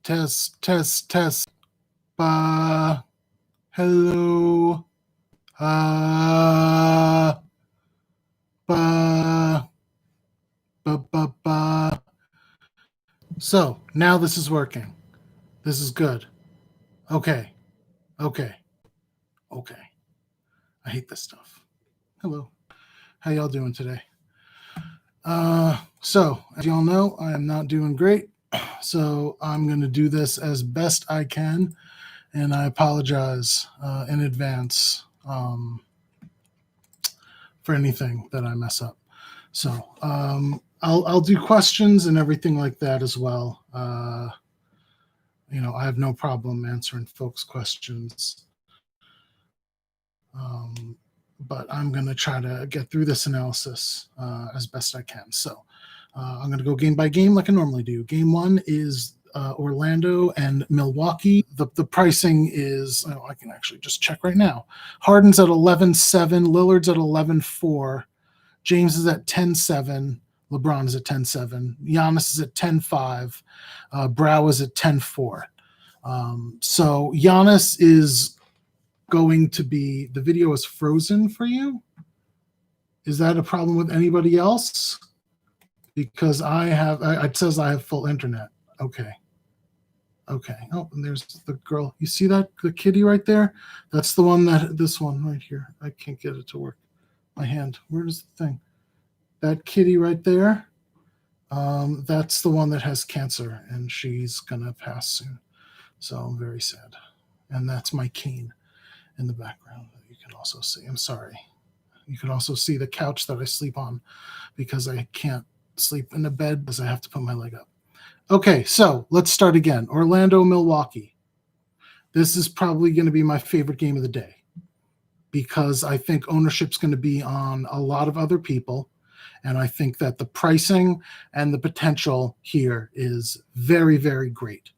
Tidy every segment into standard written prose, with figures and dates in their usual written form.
Test. Hello. Ba. So now this is working. This is good. Okay. I hate this stuff. Hello. How y'all doing today? So as y'all know, I am not doing great. So I'm going to do this as best I can, and I apologize in advance for anything that I mess up. So I'll do questions and everything like that as well. I have no problem answering folks' questions. But I'm going to try to get through this analysis as best I can. So I'm going to go game by game like I normally do. Game one is Orlando and Milwaukee. The pricing is, I can actually just check right now. Harden's at 11.7, Lillard's at 11.4, James is at 10.7, LeBron is at 10.7, Giannis is at 10.5, Brow is at 10.4. So Giannis is going to be, the video is frozen for you. Is that a problem with anybody else? Because it says I have full internet. Okay. Oh, and there's the girl. You see that? The kitty right there? That's the one this one right here. I can't get it to work. My hand. Where is the thing? That kitty right there. That's the one that has cancer, and she's going to pass soon. So I'm very sad. And that's my cane in the background that you can also see. I'm sorry. You can also see the couch that I sleep on because I can't sleep in the bed because I have to put my leg up. Okay, so let's start again. Orlando, Milwaukee. This is probably going to be my favorite game of the day because I think ownership's going to be on a lot of other people, and I think that the pricing and the potential here is very, very great.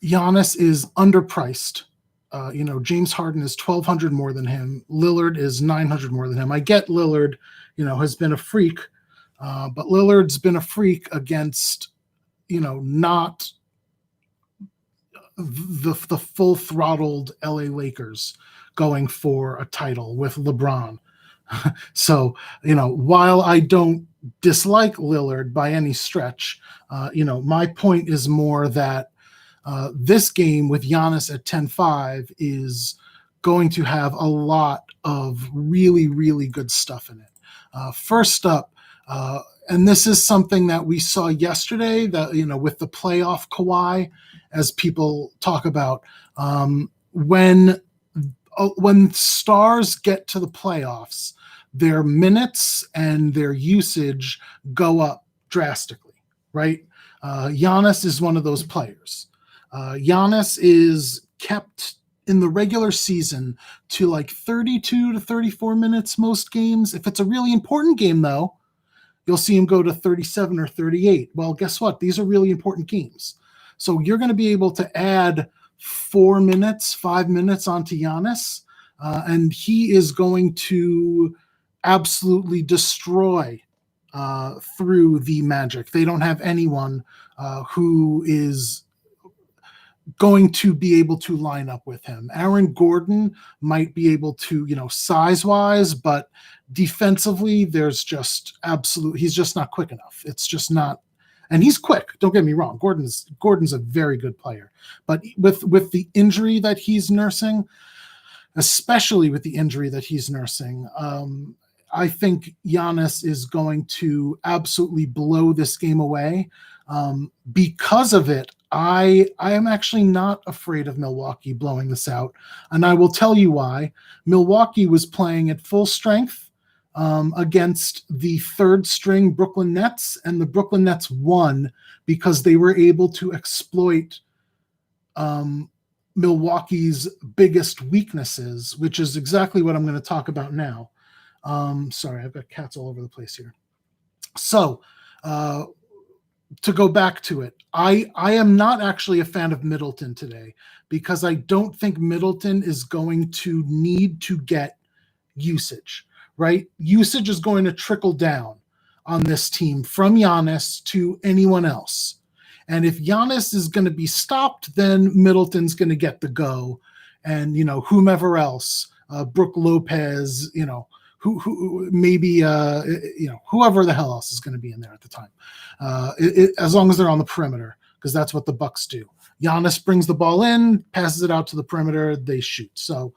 Giannis is underpriced. James Harden is $1,200 more than him. Lillard is $900 more than him. I get Lillard, has been a freak, but Lillard's been a freak against, not the full-throttled LA Lakers going for a title with LeBron. So, while I don't dislike Lillard by any stretch, my point is more that this game with Giannis at 10.5 is going to have a lot of really, really good stuff in it. First up, and this is something that we saw yesterday, that with the playoff Kawhi, as people talk about, when stars get to the playoffs, their minutes and their usage go up drastically, right? Giannis is one of those players. Giannis is kept in the regular season to like 32 to 34 minutes most games. If it's a really important game, though, you'll see him go to 37 or 38. Well, guess what? These are really important games. So you're going to be able to add 5 minutes onto Giannis, and he is going to absolutely destroy through the Magic. They don't have anyone who is going to be able to line up with him. Aaron Gordon might be able to, size-wise, but defensively, there's just he's just not quick enough. It's just not, and he's quick. Don't get me wrong. Gordon's a very good player, but with the injury that he's nursing, especially with the injury that he's nursing, I think Giannis is going to absolutely blow this game away. Because of it, I am actually not afraid of Milwaukee blowing this out, and I will tell you why. Milwaukee was playing at full strength against the third-string Brooklyn Nets, and the Brooklyn Nets won because they were able to exploit Milwaukee's biggest weaknesses, which is exactly what I'm going to talk about now. Sorry, I've got cats all over the place here. So, to go back to it, I am not actually a fan of Middleton today because I don't think Middleton is going to need to get usage, right? Usage is going to trickle down on this team from Giannis to anyone else. And if Giannis is going to be stopped, then Middleton's going to get the go. And, whomever else, Brooke Lopez, who maybe, whoever the hell else is going to be in there at the time, as long as they're on the perimeter, because that's what the Bucks do. Giannis brings the ball in, passes it out to the perimeter, they shoot. So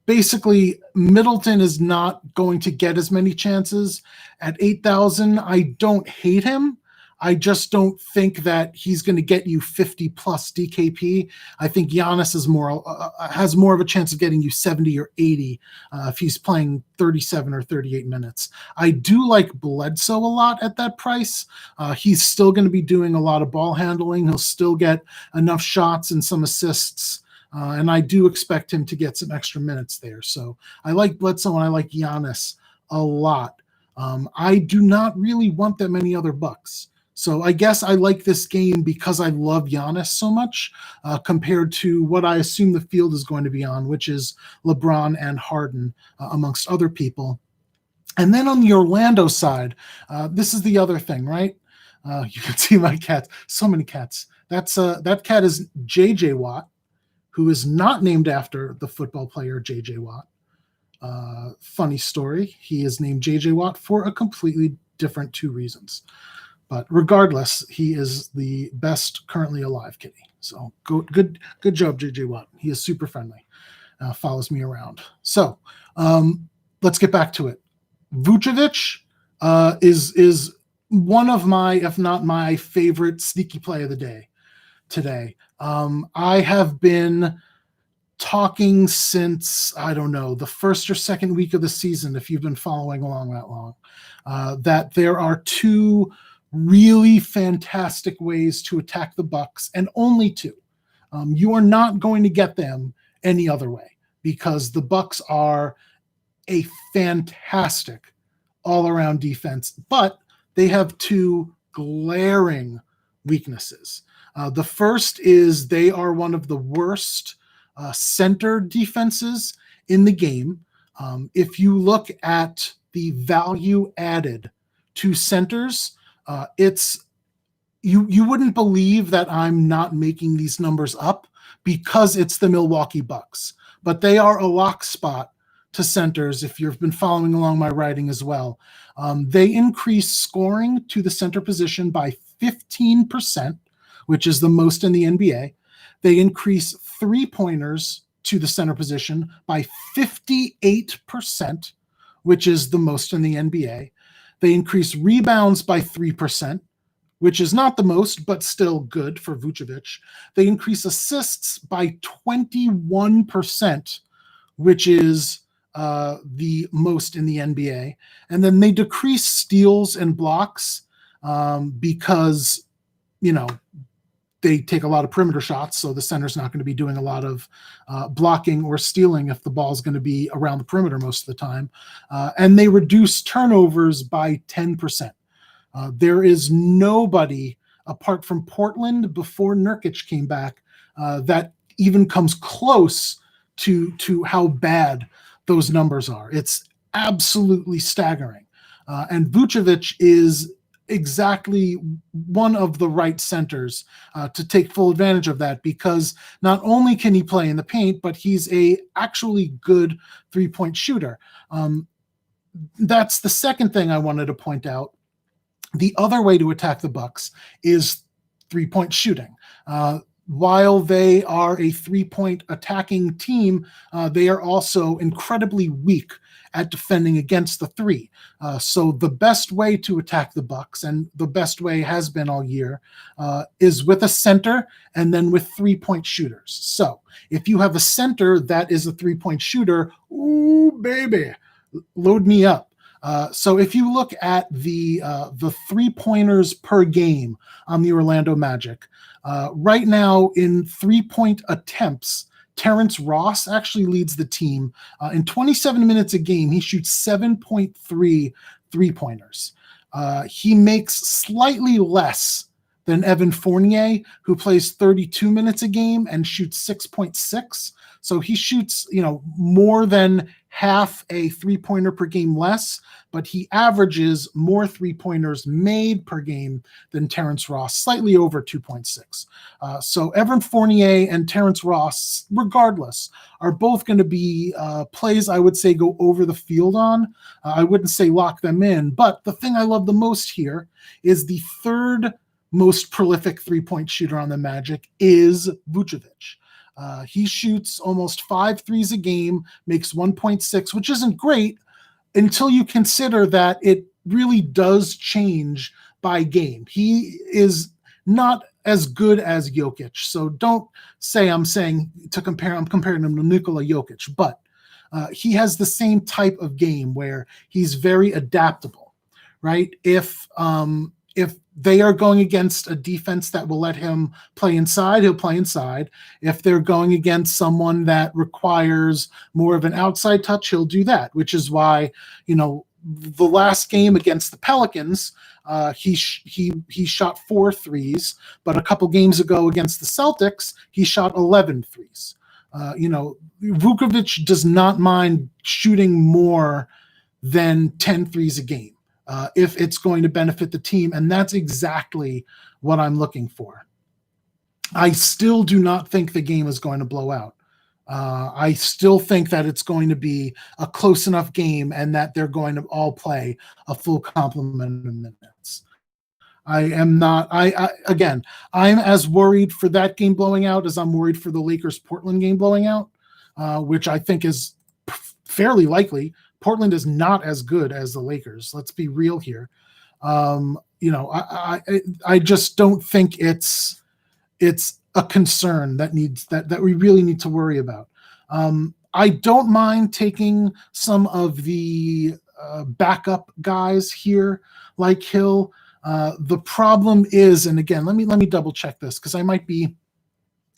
basically, Middleton is not going to get as many chances. At 8,000, I don't hate him. I just don't think that he's going to get you 50 plus DKP. I think Giannis is has more of a chance of getting you 70 or 80 if he's playing 37 or 38 minutes. I do like Bledsoe a lot at that price. He's still going to be doing a lot of ball handling. He'll still get enough shots and some assists. And I do expect him to get some extra minutes there. So I like Bledsoe and I like Giannis a lot. I do not really want that many other Bucks. So I guess I like this game because I love Giannis so much compared to what I assume the field is going to be on, which is LeBron and Harden, amongst other people. And then on the Orlando side, this is the other thing, right? You can see my cats. So many cats. That cat is J.J. Watt, who is not named after the football player J.J. Watt. Funny story. He is named J.J. Watt for a completely different two reasons. But regardless, he is the best currently alive kitty. So good job, J.J. Watt. He is super friendly. Follows me around. So let's get back to it. Vucevic is one of my, if not my favorite sneaky play of the day today. I have been talking since, I don't know, the first or second week of the season, if you've been following along that long, that there are two really fantastic ways to attack the Bucks, and only two. You are not going to get them any other way because the Bucks are a fantastic all-around defense, but they have two glaring weaknesses. The first is they are one of the worst center defenses in the game. If you look at the value added to centers, it's you wouldn't believe that I'm not making these numbers up because it's the Milwaukee Bucks, but they are a lock spot to centers. If you've been following along my writing as well, they increase scoring to the center position by 15%, which is the most in the NBA. They increase three-pointers to the center position by 58%, which is the most in the NBA. They increase rebounds by 3%, which is not the most, but still good for Vucevic. They increase assists by 21%, which is the most in the NBA. And then they decrease steals and blocks because, they take a lot of perimeter shots, so the center's not going to be doing a lot of blocking or stealing if the ball's going to be around the perimeter most of the time. And they reduce turnovers by 10%. There is nobody, apart from Portland before Nurkic came back, that even comes close to how bad those numbers are. It's absolutely staggering. And Vucevic is exactly one of the right centers to take full advantage of that, because not only can he play in the paint, but he's a actually good three-point shooter. That's the second thing I wanted to point out. The other way to attack the Bucks is three-point shooting. While they are a three-point attacking team, they are also incredibly weak at defending against the three. So the best way to attack the Bucks, and the best way has been all year, is with a center and then with three-point shooters. So if you have a center that is a three-point shooter, ooh, baby, load me up. So if you look at the three-pointers per game on the Orlando Magic, right now in three-point attempts, Terrence Ross actually leads the team. In 27 minutes a game, he shoots 7.3 three-pointers. He makes slightly less than Evan Fournier, who plays 32 minutes a game and shoots 6.6. So he shoots, more than half a three-pointer per game less, but he averages more three-pointers made per game than Terrence Ross, slightly over 2.6. So Evan Fournier and Terrence Ross, regardless, are both going to be plays I would say go over the field on. I wouldn't say lock them in, but the thing I love the most here is the third most prolific three-point shooter on the Magic is Vucevic. He shoots almost 5 threes a game, makes 1.6, which isn't great until you consider that it really does change by game. He is not as good as Jokic, so don't say I'm comparing him to Nikola Jokic, but he has the same type of game where he's very adaptable, right? If they are going against a defense that will let him play inside, he'll play inside. If they're going against someone that requires more of an outside touch, he'll do that, which is why, the last game against the Pelicans, he shot 4 threes, but a couple games ago against the Celtics, he shot 11 threes. Vucevic does not mind shooting more than 10 threes a game. If it's going to benefit the team, and that's exactly what I'm looking for. I still do not think the game is going to blow out. I still think that it's going to be a close enough game and that they're going to all play a full complement of minutes. I'm as worried for that game blowing out as I'm worried for the Lakers-Portland game blowing out, which I think is fairly likely. Portland is not as good as the Lakers. Let's be real here. I just don't think it's a concern that we really need to worry about. I don't mind taking some of the backup guys here, like Hill. The problem is, and again, let me double check this because I might be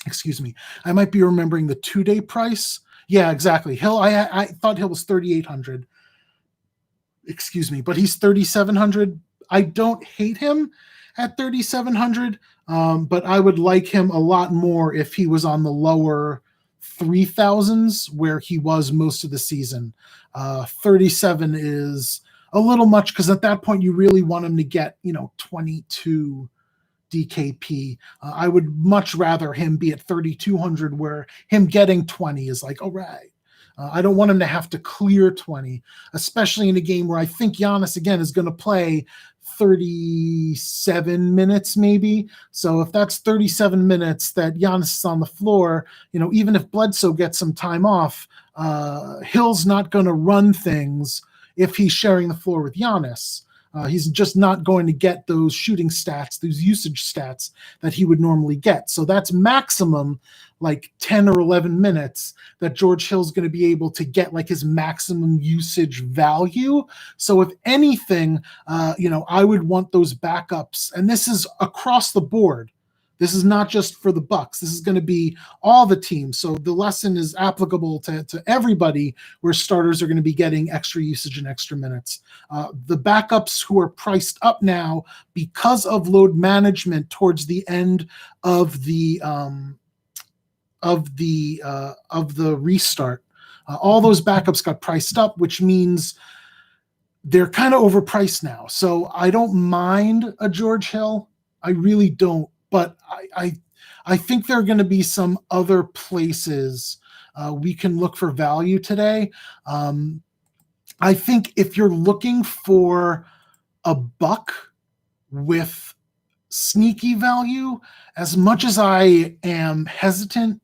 remembering the 2-day price. Yeah, exactly. Hill, I thought Hill was 3,800. But he's 3,700. I don't hate him at 3,700, but I would like him a lot more if he was on the lower 3,000s where he was most of the season. 37 is a little much because at that point you really want him to get 22 DKP. I would much rather him be at 3,200 where him getting 20 is like, all right. I don't want him to have to clear 20, especially in a game where I think Giannis, again, is going to play 37 minutes maybe. So if that's 37 minutes that Giannis is on the floor, even if Bledsoe gets some time off, Hill's not going to run things if he's sharing the floor with Giannis. He's just not going to get those shooting stats, those usage stats that he would normally get. So that's maximum like 10 or 11 minutes that George Hill's going to be able to get like his maximum usage value. So if anything, I would want those backups. And this is across the board. This is not just for the Bucks. This is going to be all the teams. So the lesson is applicable to everybody where starters are going to be getting extra usage and extra minutes. The backups who are priced up now because of load management towards the end of the restart, all those backups got priced up, which means they're kind of overpriced now. So I don't mind a George Hill. I really don't. But I think there are going to be some other places we can look for value today. I think if you're looking for a buck with sneaky value, as much as I am hesitant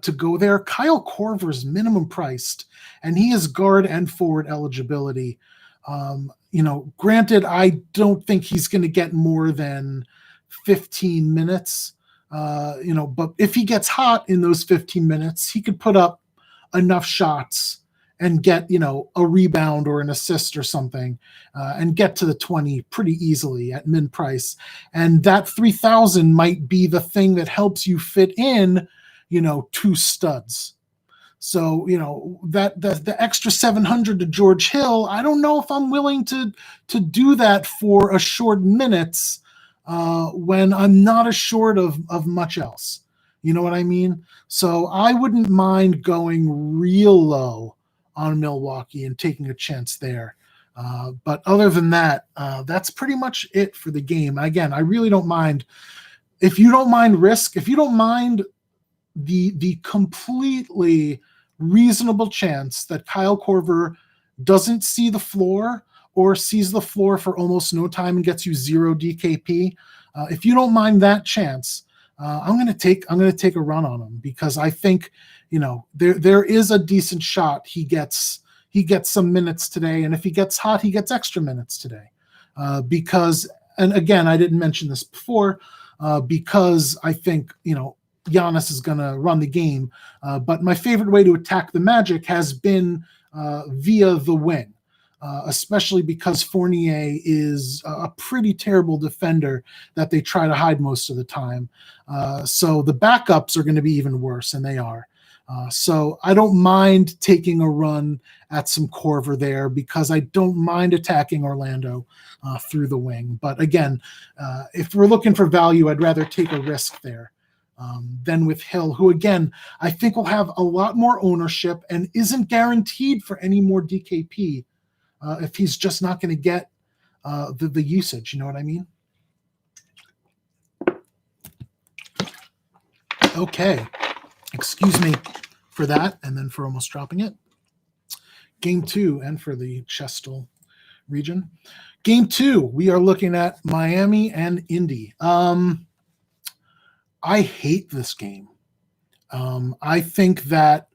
to go there, Kyle Korver's minimum priced, and he is guard and forward eligibility. Granted, I don't think he's going to get more than 15 minutes, but if he gets hot in those 15 minutes, he could put up enough shots and get, a rebound or an assist or something, and get to the 20 pretty easily at min price. And that 3,000 might be the thing that helps you fit in, 2 studs. So, that the extra 700 to George Hill, I don't know if I'm willing to do that for a short minutes, when I'm not assured of much else. You know what I mean? So I wouldn't mind going real low on Milwaukee and taking a chance there. But other than that, that's pretty much it for the game. Again, I really don't mind. If you don't mind risk, if you don't mind the completely reasonable chance that Kyle Korver doesn't see the floor or sees the floor for almost no time and gets you 0 DKP, if you don't mind that chance, I'm going to take a run on him, because I think, there is a decent shot he gets some minutes today, and if he gets hot, he gets extra minutes today. Because, and again, I didn't mention this before, because I think, Giannis is going to run the game. But my favorite way to attack the Magic has been via the wing, especially because Fournier is a pretty terrible defender that they try to hide most of the time. So the backups are going to be even worse, and they are. So I don't mind taking a run at some Korver there, because I don't mind attacking Orlando through the wing. But again, if we're looking for value, I'd rather take a risk there than with Hill, who, again, I think will have a lot more ownership and isn't guaranteed for any more DKP if he's just not going to get the usage. You know what I mean? Okay. Excuse me for that, and then for almost dropping it. Game 2, and for the Chestal region. Game 2, we are looking at Miami and Indy. I hate this game. I think that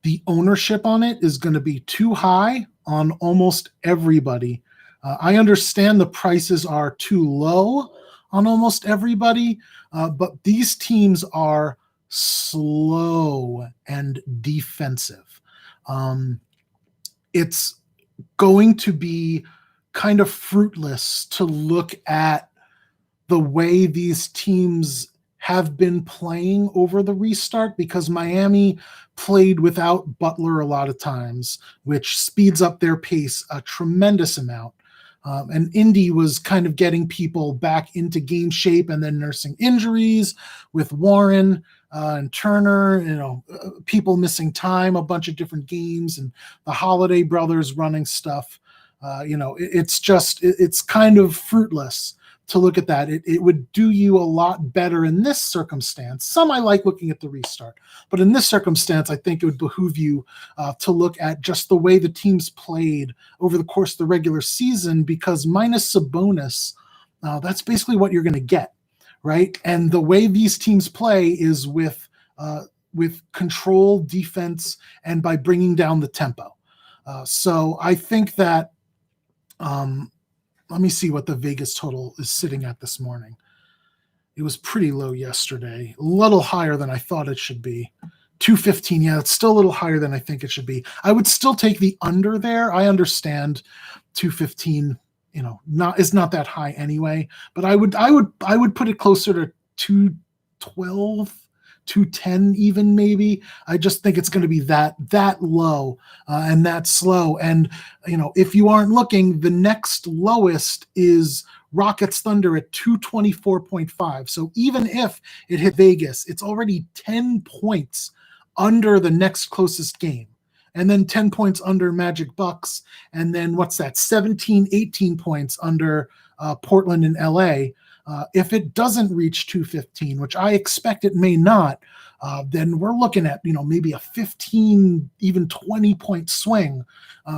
the ownership on it is going to be too high on almost everybody. I understand the prices are too low on almost everybody, but these teams are slow and defensive. It's going to be kind of fruitless to look at the way these teams have been playing over the restart, because Miami played without Butler a lot of times, which speeds up their pace a tremendous amount. And Indy was kind of getting people back into game shape and then nursing injuries with Warren and Turner, people missing time, a bunch of different games, and the Holiday brothers running stuff. It's kind of fruitless to look at that. It would do you a lot better in this circumstance. Some I like looking at the restart, but in this circumstance, I think it would behoove you to look at just the way the teams played over the course of the regular season, because minus Sabonis, that's basically what you're going to get, right? And the way these teams play is with control, defense, and by bringing down the tempo. So I think that let me see what the Vegas total is sitting at this morning. It was pretty low yesterday, a little higher than I thought it should be. 215, yeah, it's still a little higher than I think it should be. I would still take the under there. I understand 215, is not that high anyway, but I would put it closer to 212. 210 even, maybe. I just think it's going to be that low and that slow. And if you aren't looking, the next lowest is Rockets Thunder at 224.5. So even if it hit Vegas, it's already 10 points under the next closest game, and then 10 points under Magic Bucks, and then what's that, 17, 18 points under Portland and LA. If it doesn't reach 215, which I expect it may not, then we're looking at, maybe a 15, even 20 point swing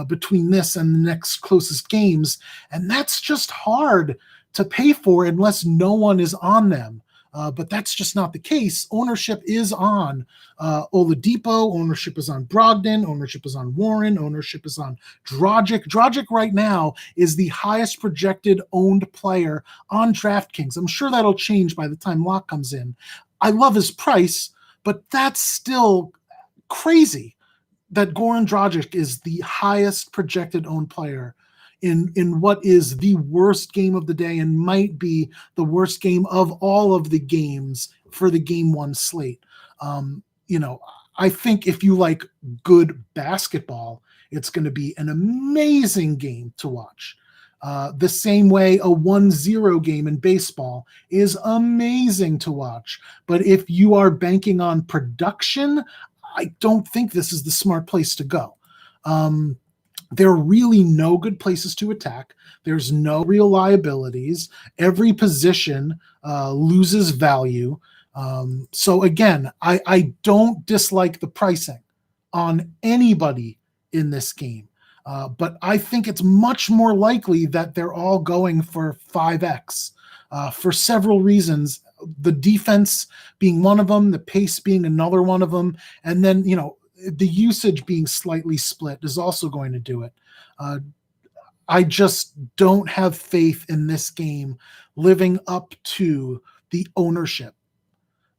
between this and the next closest games. And that's just hard to pay for unless no one is on them. But that's just not the case. Ownership is on Oladipo. Ownership is on Brogdon. Ownership is on Warren. Ownership is on Dragic. Dragic right now is the highest projected owned player on DraftKings. I'm sure that'll change by the time lock comes in. I love his price, but that's still crazy that Goran Dragic is the highest projected owned player in what is the worst game of the day and might be the worst game of all of the games for the game one slate. I think if you like good basketball, it's going to be an amazing game to watch. The same way a 1-0 game in baseball is amazing to watch. But if you are banking on production, I don't think this is the smart place to go. There are really no good places to attack. There's no real liabilities. Every position loses value. So again, I don't dislike the pricing on anybody in this game. But I think it's much more likely that they're all going for 5x for several reasons. The defense being one of them, the pace being another one of them, and then, the usage being slightly split is also going to do it. I just don't have faith in this game living up to the ownership.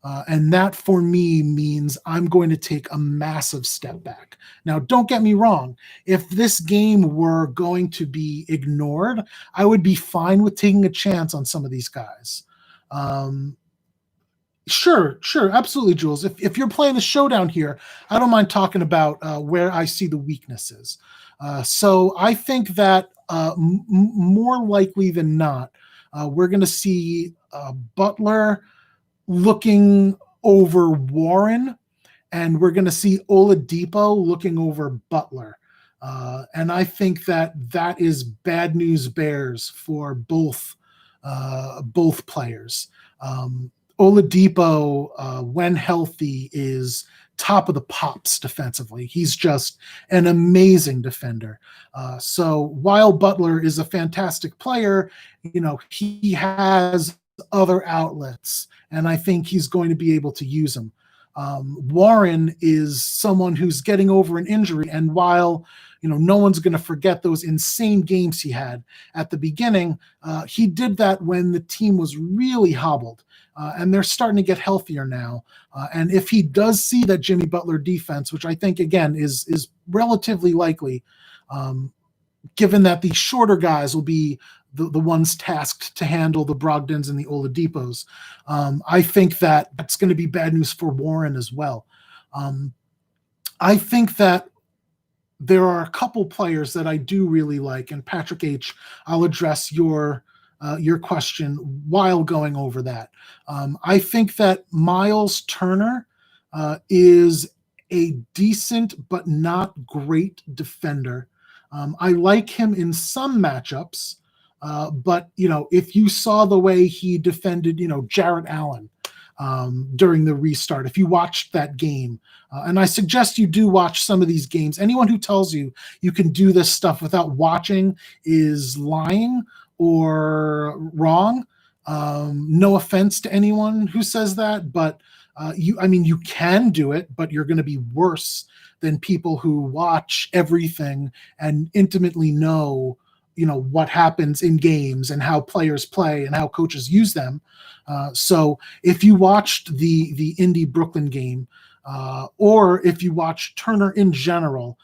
And that for me means I'm going to take a massive step back. Now, don't get me wrong. If this game were going to be ignored, I would be fine with taking a chance on some of these guys. Sure, absolutely, Jules. If you're playing the showdown here, I don't mind talking about where I see the weaknesses. So I think that more likely than not, we're going to see Butler looking over Warren, and we're going to see Oladipo looking over Butler. And I think that is bad news bears for both players. Oladipo, when healthy, is top of the pops defensively. He's just an amazing defender. So while Butler is a fantastic player, he has other outlets, and I think he's going to be able to use them. Warren is someone who's getting over an injury, and while no one's going to forget those insane games he had at the beginning, he did that when the team was really hobbled, and they're starting to get healthier now. And if he does see that Jimmy Butler defense, which I think again is relatively likely, given that the shorter guys will be the ones tasked to handle the Brogdons and the Oladipos, I think that's going to be bad news for Warren as well. I think that there are a couple players that I do really like, and Patrick H., I'll address your question while going over that. I think that Miles Turner is a decent but not great defender. I like him in some matchups, but if you saw the way he defended, Jarrett Allen during the restart, if you watched that game, and I suggest you do watch some of these games. Anyone who tells you you can do this stuff without watching is lying or wrong. No offense to anyone who says that, but you can do it, but you're going to be worse than people who watch everything and intimately know what happens in games and how players play and how coaches use them. So if you watched the Indy Brooklyn game, or if you watch Turner in general,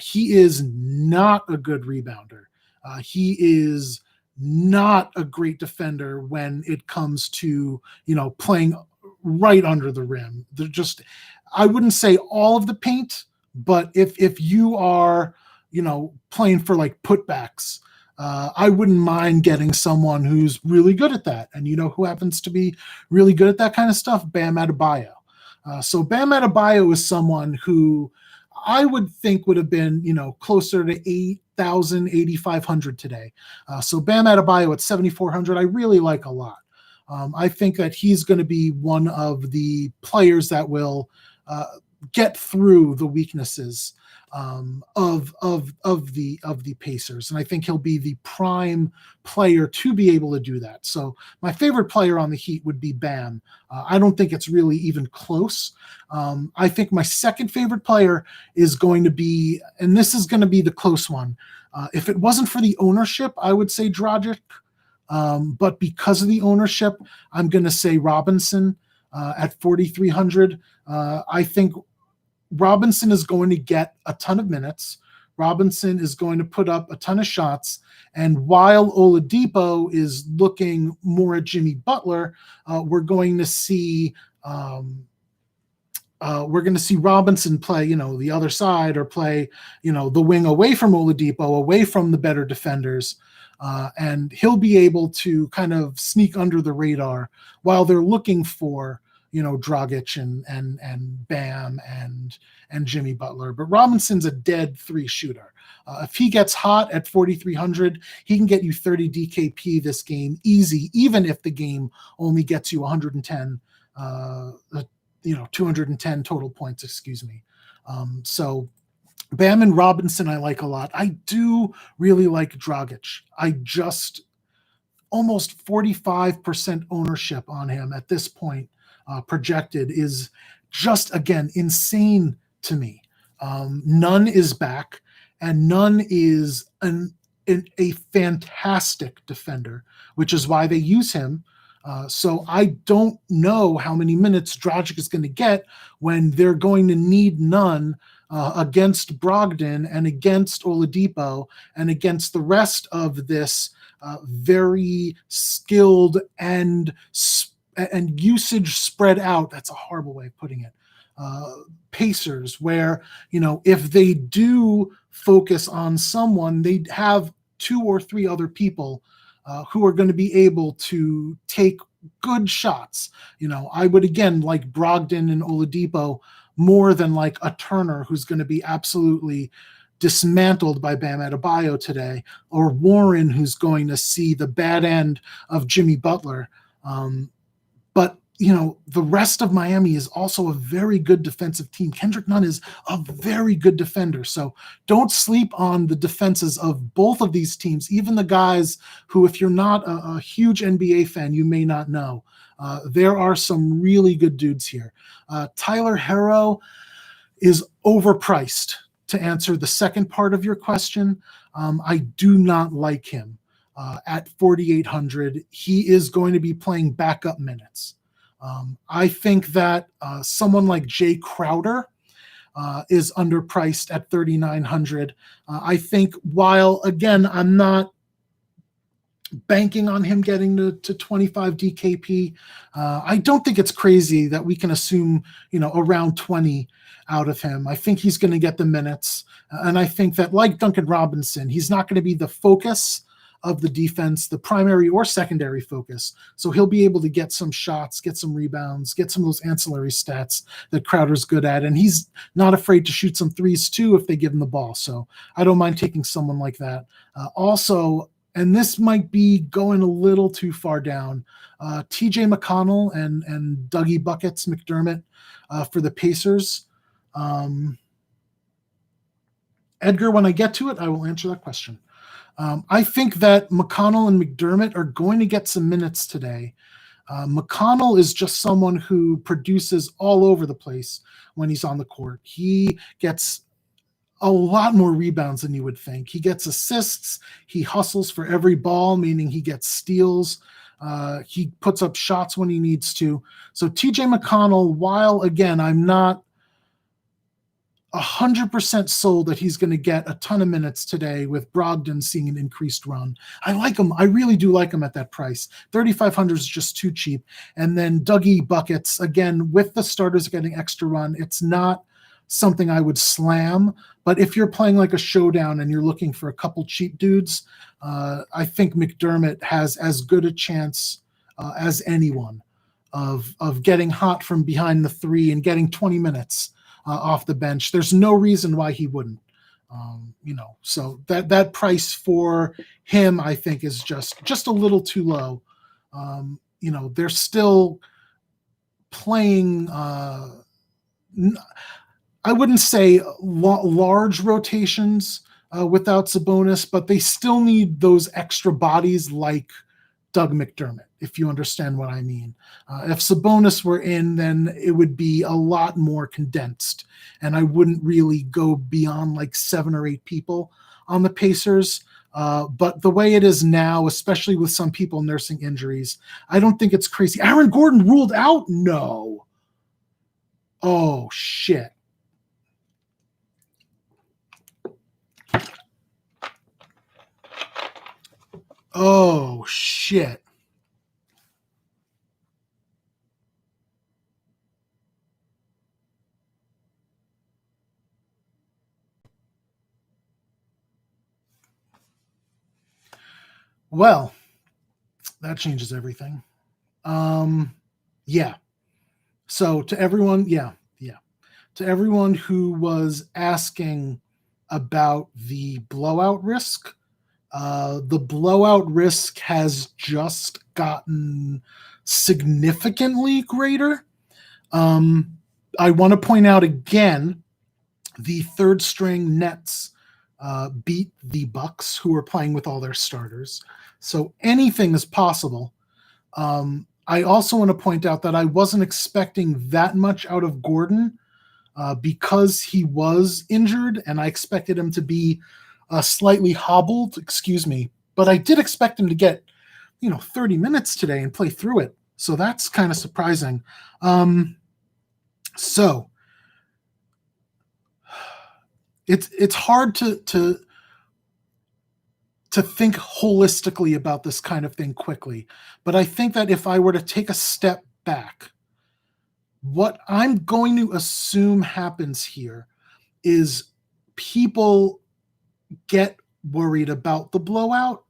he is not a good rebounder. He is not a great defender when it comes to playing right under the rim. They're just, I wouldn't say all of the paint, but if you are playing for like putbacks, I wouldn't mind getting someone who's really good at that. And who happens to be really good at that kind of stuff? Bam Adebayo. So Bam Adebayo is someone who I would think would have been, closer to 8,000, 8,500 today. So Bam Adebayo at 7,400, I really like a lot. I think that he's going to be one of the players that will get through the weaknesses of the Pacers, and I think he'll be the prime player to be able to do that. So my favorite player on the Heat would be Bam. I don't think it's really even close. I think my second favorite player is going to be, and this is going to be the close one. If it wasn't for the ownership, I would say Dragic, but because of the ownership, I'm going to say Robinson at 4,300. I think Robinson is going to get a ton of minutes. Robinson is going to put up a ton of shots. And while Oladipo is looking more at Jimmy Butler, we're going to see Robinson play, the other side, or play, the wing away from Oladipo, away from the better defenders. And he'll be able to kind of sneak under the radar while they're looking for Dragic and Bam and Jimmy Butler. But Robinson's a dead three shooter. If he gets hot at 4,300, he can get you 30 DKP this game easy, even if the game only gets you 110, 210 total points, excuse me. So Bam and Robinson I like a lot. I do really like Dragic. I just almost 45% ownership on him at this point, projected, is just, again, insane to me. Nunn is back, and Nunn is a fantastic defender, which is why they use him. So I don't know how many minutes Dragic is going to get when they're going to need Nunn against Brogdon and against Oladipo and against the rest of this very skilled and usage spread out. That's a horrible way of putting it. Pacers, where, if they do focus on someone, they have 2 or 3 other people who are going to be able to take good shots. I would, again, like Brogdon and Oladipo more than like a Turner, who's going to be absolutely dismantled by Bam Adebayo today, or Warren, who's going to see the bad end of Jimmy Butler. But the rest of Miami is also a very good defensive team. Kendrick Nunn is a very good defender. So don't sleep on the defenses of both of these teams, even the guys who, if you're not a huge NBA fan, you may not know. There are some really good dudes here. Tyler Herro is overpriced. To answer the second part of your question, I do not like him at 4,800. He is going to be playing backup minutes. I think that someone like Jay Crowder is underpriced at 3,900. I think, while, again, I'm not banking on him getting to 25 DKP, I don't think it's crazy that we can assume, around 20 out of him. I think he's going to get the minutes. And I think that, like Duncan Robinson, he's not going to be the focus of the defense, the primary or secondary focus. So he'll be able to get some shots, get some rebounds, get some of those ancillary stats that Crowder's good at. And he's not afraid to shoot some threes too if they give him the ball. So I don't mind taking someone like that. Also, and this might be going a little too far down, TJ McConnell and Dougie Buckets McDermott for the Pacers. Edgar, when I get to it, I will answer that question. I think that McConnell and McDermott are going to get some minutes today. McConnell is just someone who produces all over the place when he's on the court. He gets a lot more rebounds than you would think. He gets assists. He hustles for every ball, meaning he gets steals. He puts up shots when he needs to. So TJ McConnell, while, again, I'm not 100% sold that he's going to get a ton of minutes today with Brogdon seeing an increased run, I like him. I really do like him at that price. 3,500 is just too cheap. And then Dougie Buckets, again, with the starters getting extra run, it's not something I would slam. But if you're playing like a showdown and you're looking for a couple cheap dudes, I think McDermott has as good a chance as anyone of getting hot from behind the three and getting 20 minutes off the bench. There's no reason why he wouldn't. So that price for him, I think, is just a little too low. They're still playing. I wouldn't say large rotations without Sabonis, but they still need those extra bodies like Doug McDermott, if you understand what I mean. If Sabonis were in, then it would be a lot more condensed, and I wouldn't really go beyond like 7 or 8 people on the Pacers. But the way it is now, especially with some people nursing injuries, I don't think it's crazy. Aaron Gordon ruled out? No. Oh, shit. Oh, shit. Well, that changes everything. Yeah. So to everyone, to everyone who was asking about the blowout risk, the blowout risk has just gotten significantly greater. I want to point out again, the third string Nets beat the Bucks, who are playing with all their starters. So anything is possible. I also want to point out that I wasn't expecting that much out of Gordon because he was injured, and I expected him to be slightly hobbled, excuse me. But I did expect him to get, 30 minutes today and play through it. So that's kind of surprising. So it's hard to think holistically about this kind of thing quickly. But I think that if I were to take a step back, what I'm going to assume happens here is people get worried about the blowout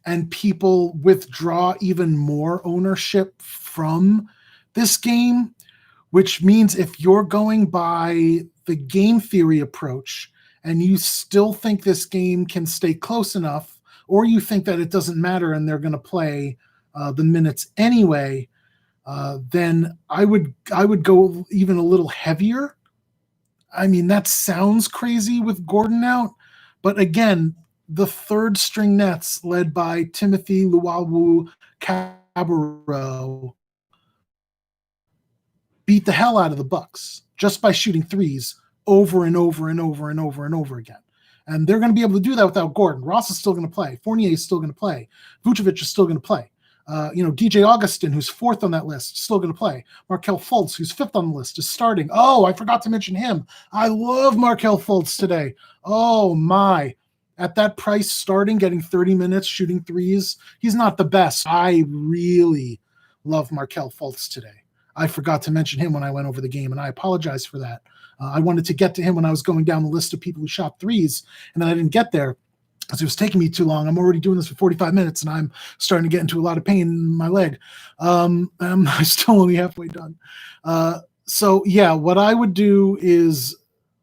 and people withdraw even more ownership from this game, which means if you're going by the game theory approach and you still think this game can stay close enough, or you think that it doesn't matter and they're going to play the minutes anyway, then I would go even a little heavier. I mean, that sounds crazy with Gordon out, but again, the third string Nets led by Timothy Luwawu Cabarro beat the hell out of the Bucks just by shooting threes over and over and over and over and over again. And they're going to be able to do that without Gordon. Ross is still going to play. Fournier is still going to play. Vucevic is still going to play. DJ Augustin, who's fourth on that list, still going to play. Markelle Fultz, who's fifth on the list, is starting. Oh, I forgot to mention him. I love Markelle Fultz today. Oh, my. At that price, starting, getting 30 minutes, shooting threes, he's not the best. I really love Markelle Fultz today. I forgot to mention him when I went over the game, and I apologize for that. I wanted to get to him when I was going down the list of people who shot threes, and then I didn't get there because it was taking me too long. I'm already doing this for 45 minutes, and I'm starting to get into a lot of pain in my leg. I'm still only halfway done. What I would do is,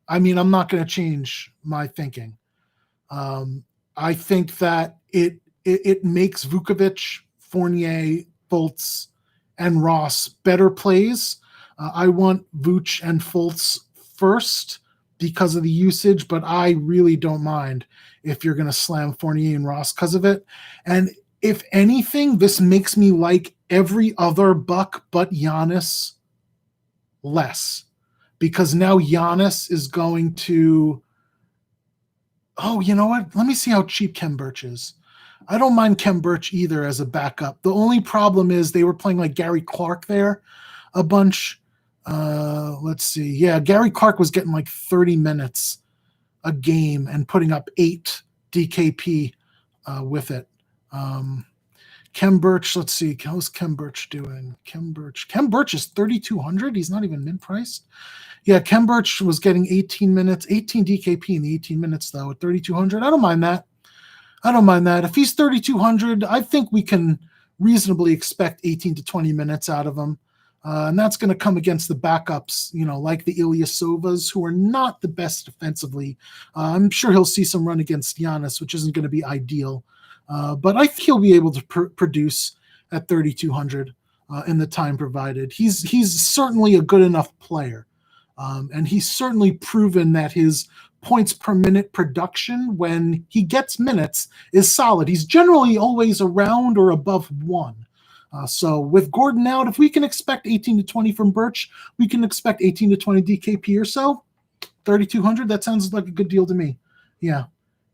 I'm not going to change my thinking. I think that it makes Vucevic, Fournier, Fultz, and Ross better plays. I want Vooch and Fultz first because of the usage, but I really don't mind if you're going to slam Fournier and Ross because of it. And if anything, this makes me like every other Buck but Giannis less, because now Giannis is going to, oh, you know what? Let me see how cheap Khem Birch is. I don't mind Khem Birch either as a backup. The only problem is they were playing like Gary Clark there a bunch. Let's see. Yeah, Gary Clark was getting like 30 minutes a game and putting up 8 DKP with it. Khem Birch, let's see. How's Khem Birch doing? Khem Birch is 3,200. He's not even mid-priced. Yeah, Khem Birch was getting 18 minutes, 18 DKP in the 18 minutes, though, at 3,200. I don't mind that. If he's 3,200, I think we can reasonably expect 18 to 20 minutes out of him. And that's going to come against the backups, like the Ilyasovas, who are not the best defensively. I'm sure he'll see some run against Giannis, which isn't going to be ideal. But I think he'll be able to produce at 3,200 in the time provided. He's certainly a good enough player. And he's certainly proven that his points per minute production when he gets minutes is solid. He's generally always around or above 1. So with Gordon out, if we can expect 18 to 20 from Birch, we can expect 18 to 20 DKP or so. 3,200, that sounds like a good deal to me. Yeah.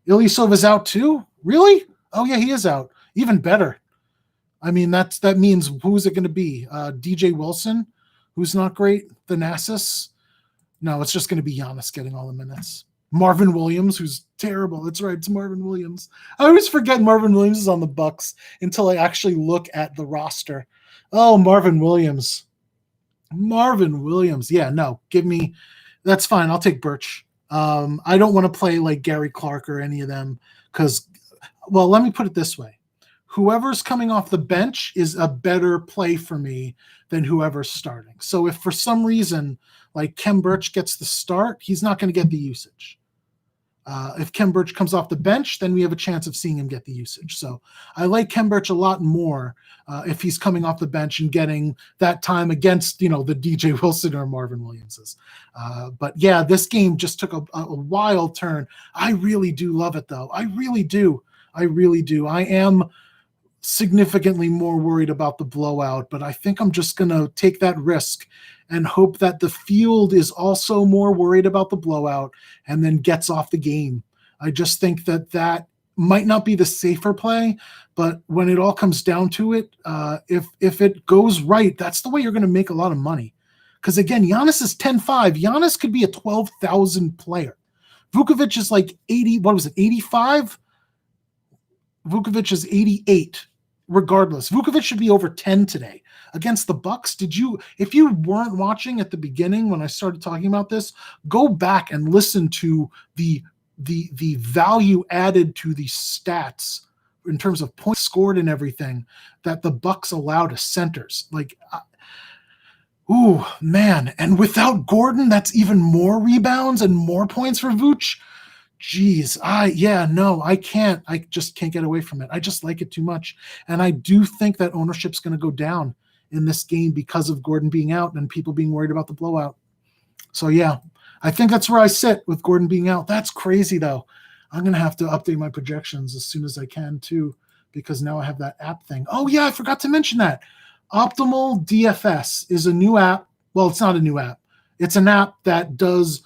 Ilyasova's out too? Really? Oh, yeah, he is out. Even better. I mean, that means who's it going to be? DJ Wilson, who's not great? Thanasis? No, it's just going to be Giannis getting all the minutes. Marvin Williams, who's terrible. That's right, it's Marvin Williams. I always forget Marvin Williams is on the Bucks until I actually look at the roster. Oh, Marvin Williams. Yeah, no, that's fine. I'll take Birch. I don't want to play like Gary Clark or any of them because, well, let me put it this way. whoever's coming off the bench is a better play for me than whoever's starting. So if for some reason, like Kem Birch gets the start, he's not going to get the usage. If Kem Birch comes off the bench, then we have a chance of seeing him get the usage. So I like Kem Birch a lot more if he's coming off the bench and getting that time against, the DJ Wilson or Marvin Williamses. But yeah, this game just took a wild turn. I really do love it, though. I really do. I am significantly more worried about the blowout, but I think I'm just going to take that risk and hope that the field is also more worried about the blowout and then gets off the game. I just think that might not be the safer play, but when it all comes down to it, if it goes right, that's the way you're going to make a lot of money. Because again, Giannis is 10-5. Giannis could be a 12,000 player. Vukovic is like 80, 85? Vukovic is 88. Regardless, Vukovic should be over 10 today against the Bucks. If you weren't watching at the beginning when I started talking about this, go back and listen to the value added to the stats in terms of points scored and everything that the Bucks allow to centers. Ooh, man. And without Gordon, that's even more rebounds and more points for Vooch. Jeez, I can't. I just can't get away from it. I just like it too much. And I do think that ownership's going to go down in this game because of Gordon being out and people being worried about the blowout. So yeah, I think that's where I sit with Gordon being out. That's crazy though. I'm going to have to update my projections as soon as I can too, because now I have that app thing. Oh yeah, I forgot to mention that. Optimal DFS is a new app. Well, it's not a new app. It's an app that does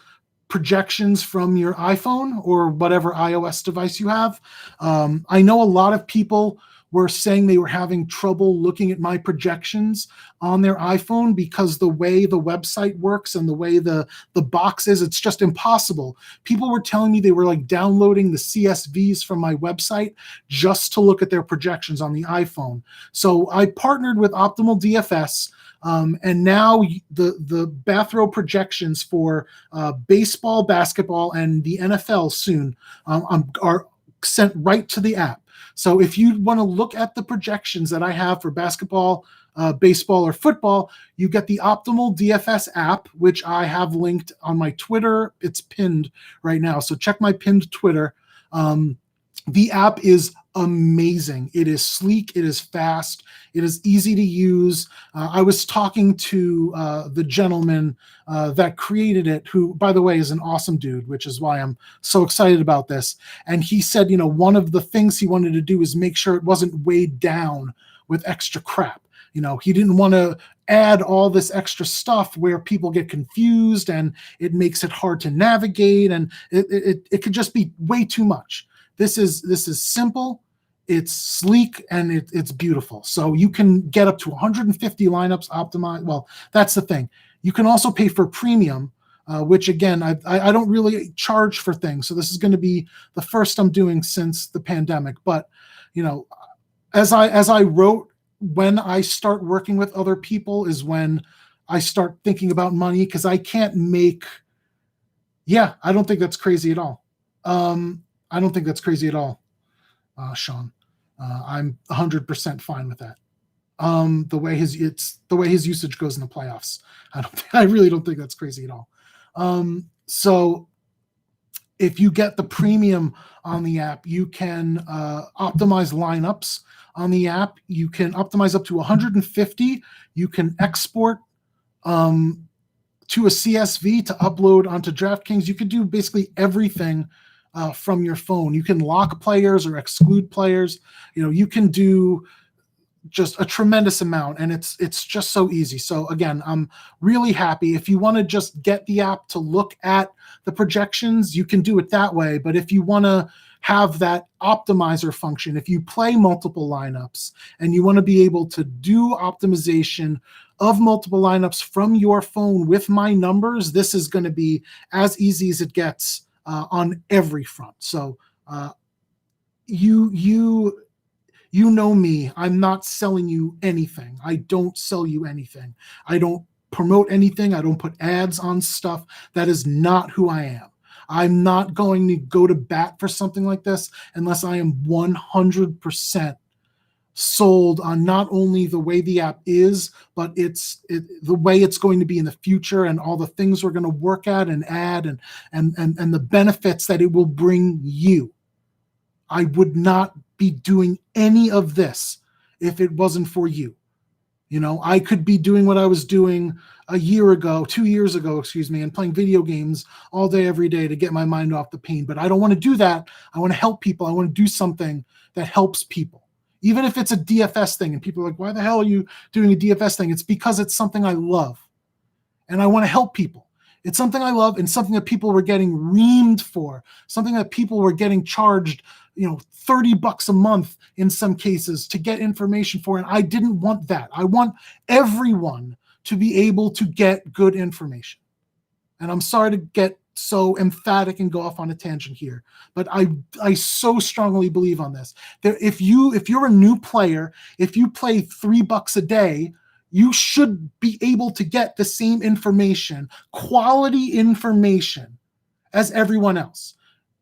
projections from your iPhone or whatever iOS device you have. I know a lot of people were saying they were having trouble looking at my projections on their iPhone because the way the website works and the way the box is, it's just impossible. People were telling me they were like downloading the CSVs from my website just to look at their projections on the iPhone. So I partnered with Optimal DFS. And now the bathrobe projections for baseball, basketball, and the NFL soon are sent right to the app. So if you want to look at the projections that I have for basketball, baseball, or football, you get the Optimal DFS app, which I have linked on my Twitter. It's pinned right now. So check my pinned Twitter. The app is amazing. It is sleek. It is fast. It is easy to use. I was talking to the gentleman that created it, who, by the way, is an awesome dude, which is why I'm so excited about this. And he said, one of the things he wanted to do is make sure it wasn't weighed down with extra crap. He didn't want to add all this extra stuff where people get confused and it makes it hard to navigate, and it could just be way too much. This is simple, it's sleek, and it's beautiful. So you can get up to 150 lineups optimized. Well, that's the thing. You can also pay for premium, which again, I don't really charge for things. So this is going to be the first I'm doing since the pandemic. But as I wrote, when I start working with other people is when I start thinking about money, because I can't make. Yeah, I don't think that's crazy at all. I don't think that's crazy at all, Sean. I'm 100% fine with that. The way his usage goes in the playoffs, I really don't think that's crazy at all. So if you get the premium on the app, you can optimize lineups on the app. You can optimize up to 150. You can export to a CSV to upload onto DraftKings. You can do basically everything from your phone. You can lock players or exclude players. You can do just a tremendous amount, and it's just so easy. So again, I'm really happy. If you want to just get the app to look at the projections, you can do it that way. But if you want to have that optimizer function, if you play multiple lineups and you want to be able to do optimization of multiple lineups from your phone with my numbers, this is going to be as easy as it gets on every front. So you know me, I'm not selling you anything. I don't sell you anything. I don't promote anything. I don't put ads on stuff. That is not who I am. I'm not going to go to bat for something like this unless I am 100% sold on not only the way the app is, but the way it's going to be in the future, and all the things we're going to work at and add, and the benefits that it will bring you. I would not be doing any of this if it wasn't for you. I could be doing what I was doing 2 years ago, and playing video games all day, every day to get my mind off the pain. But I don't want to do that. I want to help people. I want to do something that helps people. Even if it's a DFS thing and people are like, why the hell are you doing a DFS thing? It's because it's something I love and I want to help people. It's something I love and something that people were getting reamed for, something that people were getting charged, $30 a month in some cases to get information for. And I didn't want that. I want everyone to be able to get good information. And I'm sorry to get so emphatic and go off on a tangent here, but I so strongly believe on this. That if you're a new player, if you play $3 a day, you should be able to get the same information, quality information, as everyone else.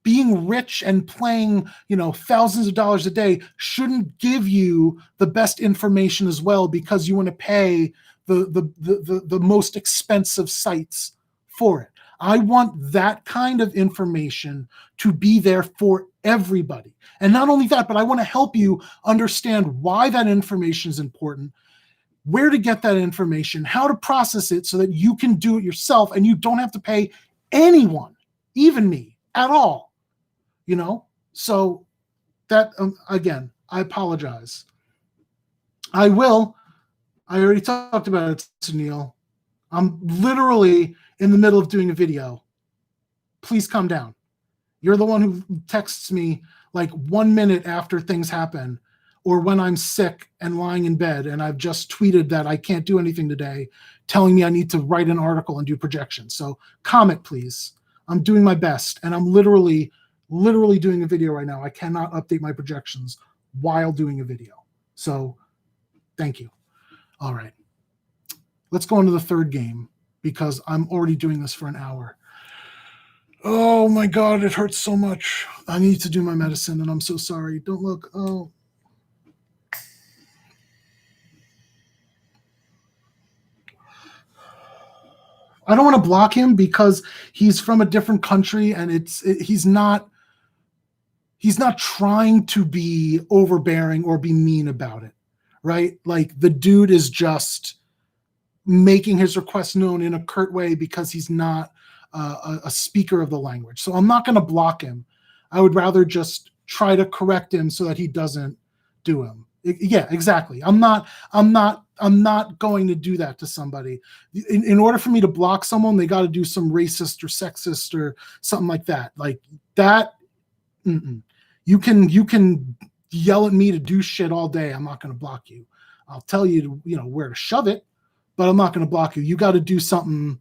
Being rich and playing, thousands of dollars a day shouldn't give you the best information as well because you want to pay the most expensive sites for it. I want that kind of information to be there for everybody. And not only that, but I want to help you understand why that information is important, where to get that information, how to process it so that you can do it yourself and you don't have to pay anyone, even me, at all. So that, again, I apologize. I already talked about it, Sunil. I'm literally in the middle of doing a video. Please calm down. You're the one who texts me like 1 minute after things happen, or when I'm sick and lying in bed and I've just tweeted that I can't do anything today, telling me I need to write an article and do projections. So comment, please. I'm doing my best, and I'm literally doing a video right now. I cannot update my projections while doing a video. So thank you. All right. Let's go into the third game because I'm already doing this for an hour. Oh my God, it hurts so much. I need to do my medicine and I'm so sorry. Don't look. Oh. I don't want to block him because he's from a different country and he's not trying to be overbearing or be mean about it, right? Like the dude is just making his request known in a curt way because he's not a speaker of the language. So I'm not going to block him. I would rather just try to correct him so that he doesn't do him. Yeah, exactly. I'm not going to do that to somebody. In order for me to block someone, they got to do some racist or sexist or something like that. Like that. You can yell at me to do shit all day. I'm not going to block you. I'll tell you to, where to shove it, but I'm not going to block you. You got to do something,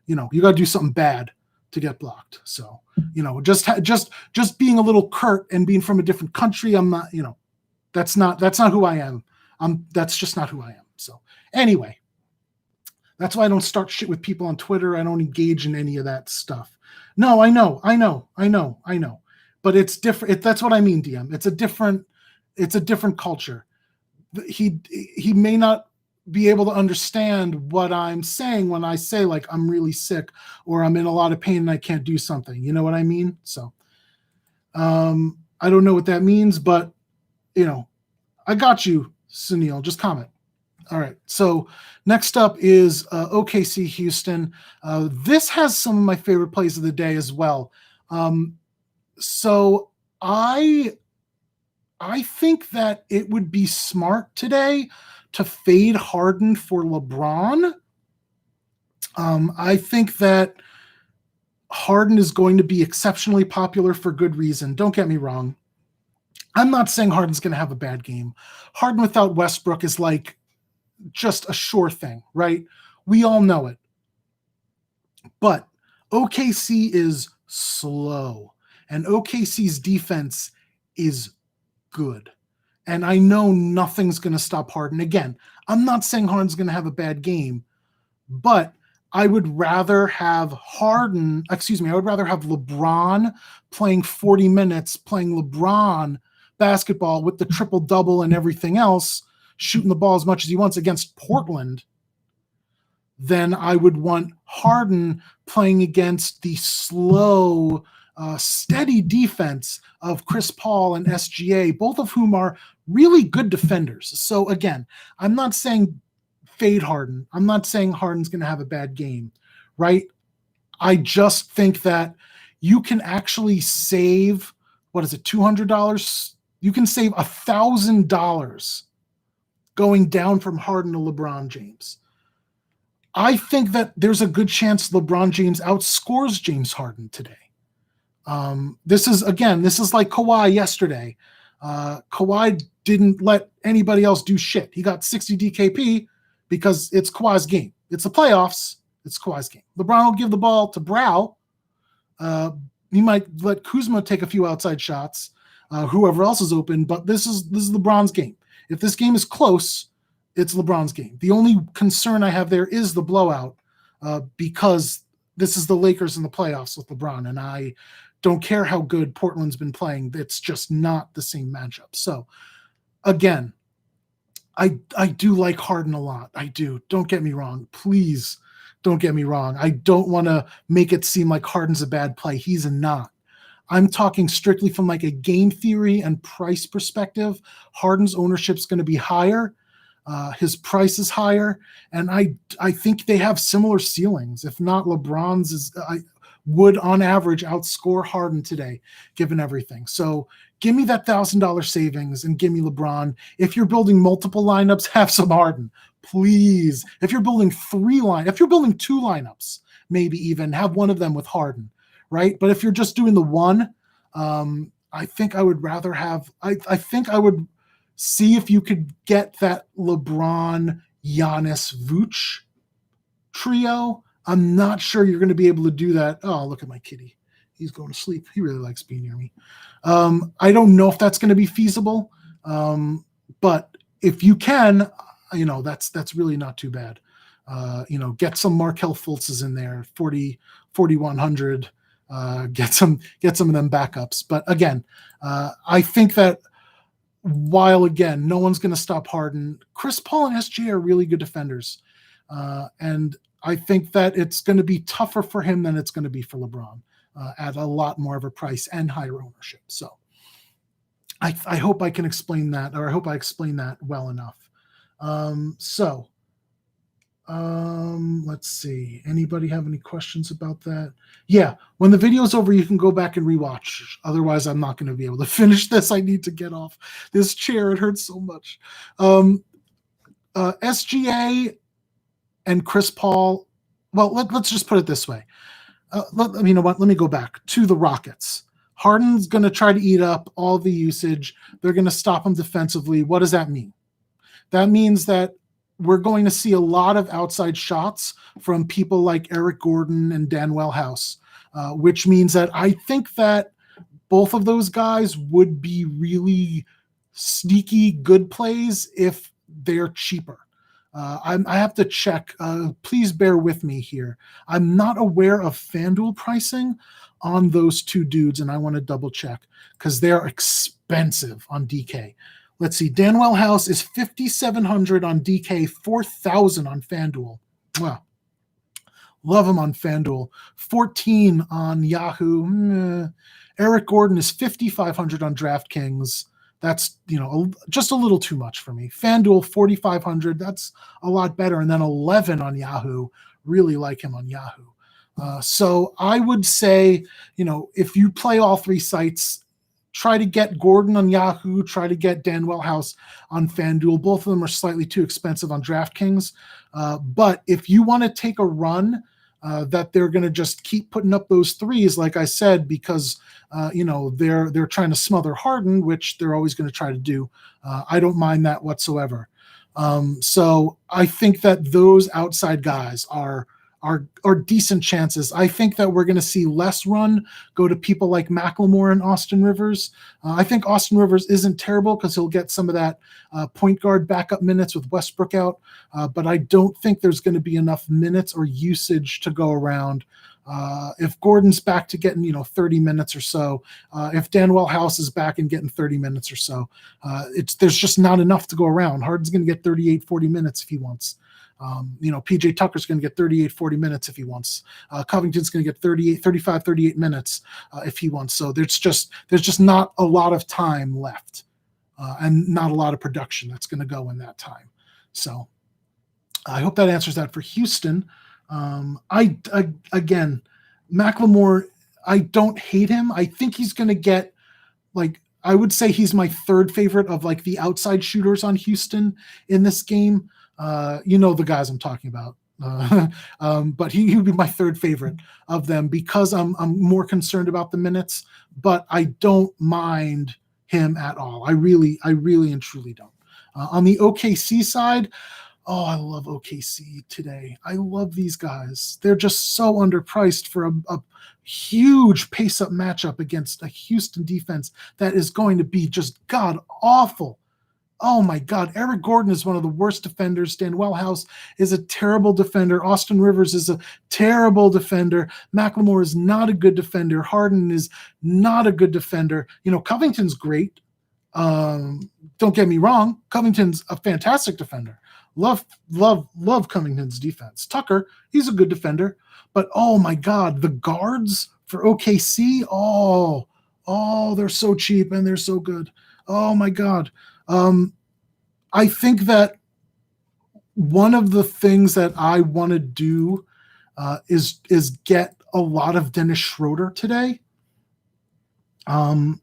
you got to do something bad to get blocked. So, just being a little curt and being from a different country, I'm not, that's not who I am. That's just not who I am. So anyway, that's why I don't start shit with people on Twitter. I don't engage in any of that stuff. No, I know. But it's different. That's what I mean, DM. It's a different culture. He may not be able to understand what I'm saying when I say like I'm really sick or I'm in a lot of pain and I can't do something. You know what I mean? So I don't know what that means, but I got you, Sunil. Just comment. All right. So next up is OKC Houston. This has some of my favorite plays of the day as well. So I think that it would be smart today to fade Harden for LeBron. I think that Harden is going to be exceptionally popular for good reason. Don't get me wrong. I'm not saying Harden's going to have a bad game. Harden without Westbrook is like just a sure thing, right? We all know it. But OKC is slow. And OKC's defense is good. And I know nothing's going to stop Harden. Again, I'm not saying Harden's going to have a bad game, but I would rather have I would rather have LeBron playing 40 minutes, playing LeBron basketball with the triple-double and everything else, shooting the ball as much as he wants against Portland, then I would want Harden playing against the slow, steady defense of Chris Paul and SGA, both of whom are really good defenders. So again, I'm not saying fade Harden. I'm not saying Harden's going to have a bad game, right? I just think that you can actually save, $200? You can save $1,000 going down from Harden to LeBron James. I think that there's a good chance LeBron James outscores James Harden today. This is like Kawhi yesterday. Kawhi didn't let anybody else do shit. He got 60 DKP because it's Kawhi's game. It's the playoffs. It's Kawhi's game. LeBron will give the ball to Brow. He might let Kuzma take a few outside shots, whoever else is open, but this is LeBron's game. If this game is close, it's LeBron's game. The only concern I have there is the blowout, because this is the Lakers in the playoffs with LeBron, and I don't care how good Portland's been playing. It's just not the same matchup. So, again, I do like Harden a lot. I do. Don't get me wrong. Please don't get me wrong. I don't want to make it seem like Harden's a bad play. He's not. I'm talking strictly from like a game theory and price perspective. Harden's ownership is going to be higher. His price is higher, and I think they have similar ceilings. If not, LeBron's would on average outscore Harden today, given everything. So give me that $1,000 savings and give me LeBron. If you're building multiple lineups, have some Harden, please. If you're building two lineups, maybe even have one of them with Harden, right? But if you're just doing the one, I think I would rather have. I think I would see if you could get that LeBron, Giannis, Vooch trio. I'm not sure you're going to be able to do that. Oh, look at my kitty. He's going to sleep. He really likes being near me. I don't know if that's going to be feasible. But if you can, that's really not too bad. Get some Markelle Fultzes in there, 4,100. Get some of them backups. But again, I think that while again, no one's going to stop Harden, Chris Paul and SGA are really good defenders. And I think that it's going to be tougher for him than it's going to be for LeBron at a lot more of a price and higher ownership. So I hope I can explain that, or I hope I explained that well enough. Let's see. Anybody have any questions about that? Yeah, when the video's over, you can go back and rewatch. Otherwise, I'm not going to be able to finish this. I need to get off this chair. It hurts so much. SGA and Chris Paul. Well, let's just put it this way. You know what? Let me go back to the Rockets. Harden's going to try to eat up all the usage. They're going to stop him defensively. What does that mean? That means that we're going to see a lot of outside shots from people like Eric Gordon and Danuel House, which means that I think that both of those guys would be really sneaky good plays if they're cheaper. I have to check. Please bear with me here. I'm not aware of FanDuel pricing on those two dudes, and I want to double check because they're expensive on DK. Let's see. Danuel House is $5,700 on DK, $4,000 on FanDuel. Wow. Love him on FanDuel. 14 on Yahoo. Eric Gordon is $5,500 on DraftKings. That's, just a little too much for me. FanDuel, $4,500. That's a lot better. And then 11 on Yahoo. Really like him on Yahoo. So I would say, if you play all three sites, try to get Gordon on Yahoo, try to get Danuel House on FanDuel. Both of them are slightly too expensive on DraftKings. But if you want to take a run that they're going to just keep putting up those threes, like I said, because they're trying to smother Harden, which they're always going to try to do. I don't mind that whatsoever. So I think that those outside guys are decent chances. I think that we're going to see less run go to people like McLemore and Austin Rivers. I think Austin Rivers isn't terrible because he'll get some of that point guard backup minutes with Westbrook out, but I don't think there's going to be enough minutes or usage to go around If Gordon's back to getting 30 minutes or so, if Danwell House is back and getting 30 minutes or so, there's just not enough to go around. Harden's going to get 38, 40 minutes if he wants. PJ Tucker's going to get 38, 40 minutes if he wants. Covington's going to get 35, 38 minutes if he wants. So there's just not a lot of time left, and not a lot of production that's going to go in that time. So I hope that answers that for Houston. Again, McLemore, I don't hate him. I think he's going to get, I would say he's my third favorite of the outside shooters on Houston in this game. The guys I'm talking about. But he would be my third favorite of them because I'm more concerned about the minutes, but I don't mind him at all. I really and truly don't. On the OKC side, I love OKC today. I love these guys. They're just so underpriced for a huge pace-up matchup against a Houston defense that is going to be just god-awful. Oh, my God. Eric Gordon is one of the worst defenders. Danwell House is a terrible defender. Austin Rivers is a terrible defender. McLemore is not a good defender. Harden is not a good defender. Covington's great. Don't get me wrong. Covington's a fantastic defender. Love Covington's defense. Tucker, he's a good defender. But, oh, my God, the guards for OKC, they're so cheap and they're so good. Oh, my God. I think that one of the things that I want to do is get a lot of Dennis Schroeder today. I'll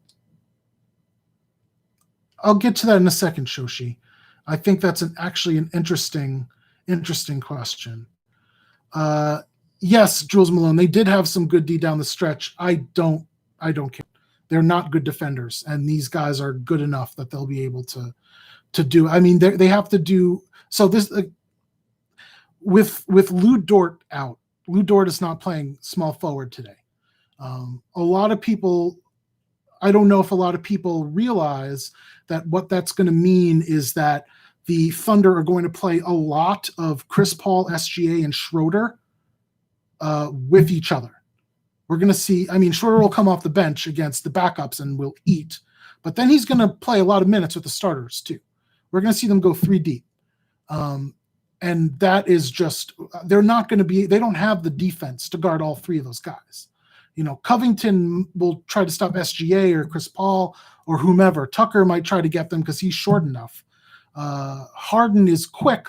get to that in a second, Shoshi. I think that's actually an interesting question. Yes, Jules Malone, they did have some good D down the stretch. I don't care. They're not good defenders, and these guys are good enough that they'll be able to do. I mean, they have to do so. This with Lou Dort out. Lou Dort is not playing small forward today. A lot of people, I don't know if a lot of people realize that what that's going to mean is that the Thunder are going to play a lot of Chris Paul, SGA, and Schroeder with each other. We're going to see, Schroeder will come off the bench against the backups and will eat, but then he's going to play a lot of minutes with the starters too. We're going to see them go 3 deep. And that is just, they don't have the defense to guard all 3 of those guys. Covington will try to stop SGA or Chris Paul or whomever. Tucker might try to get them because he's short enough. Harden is quick,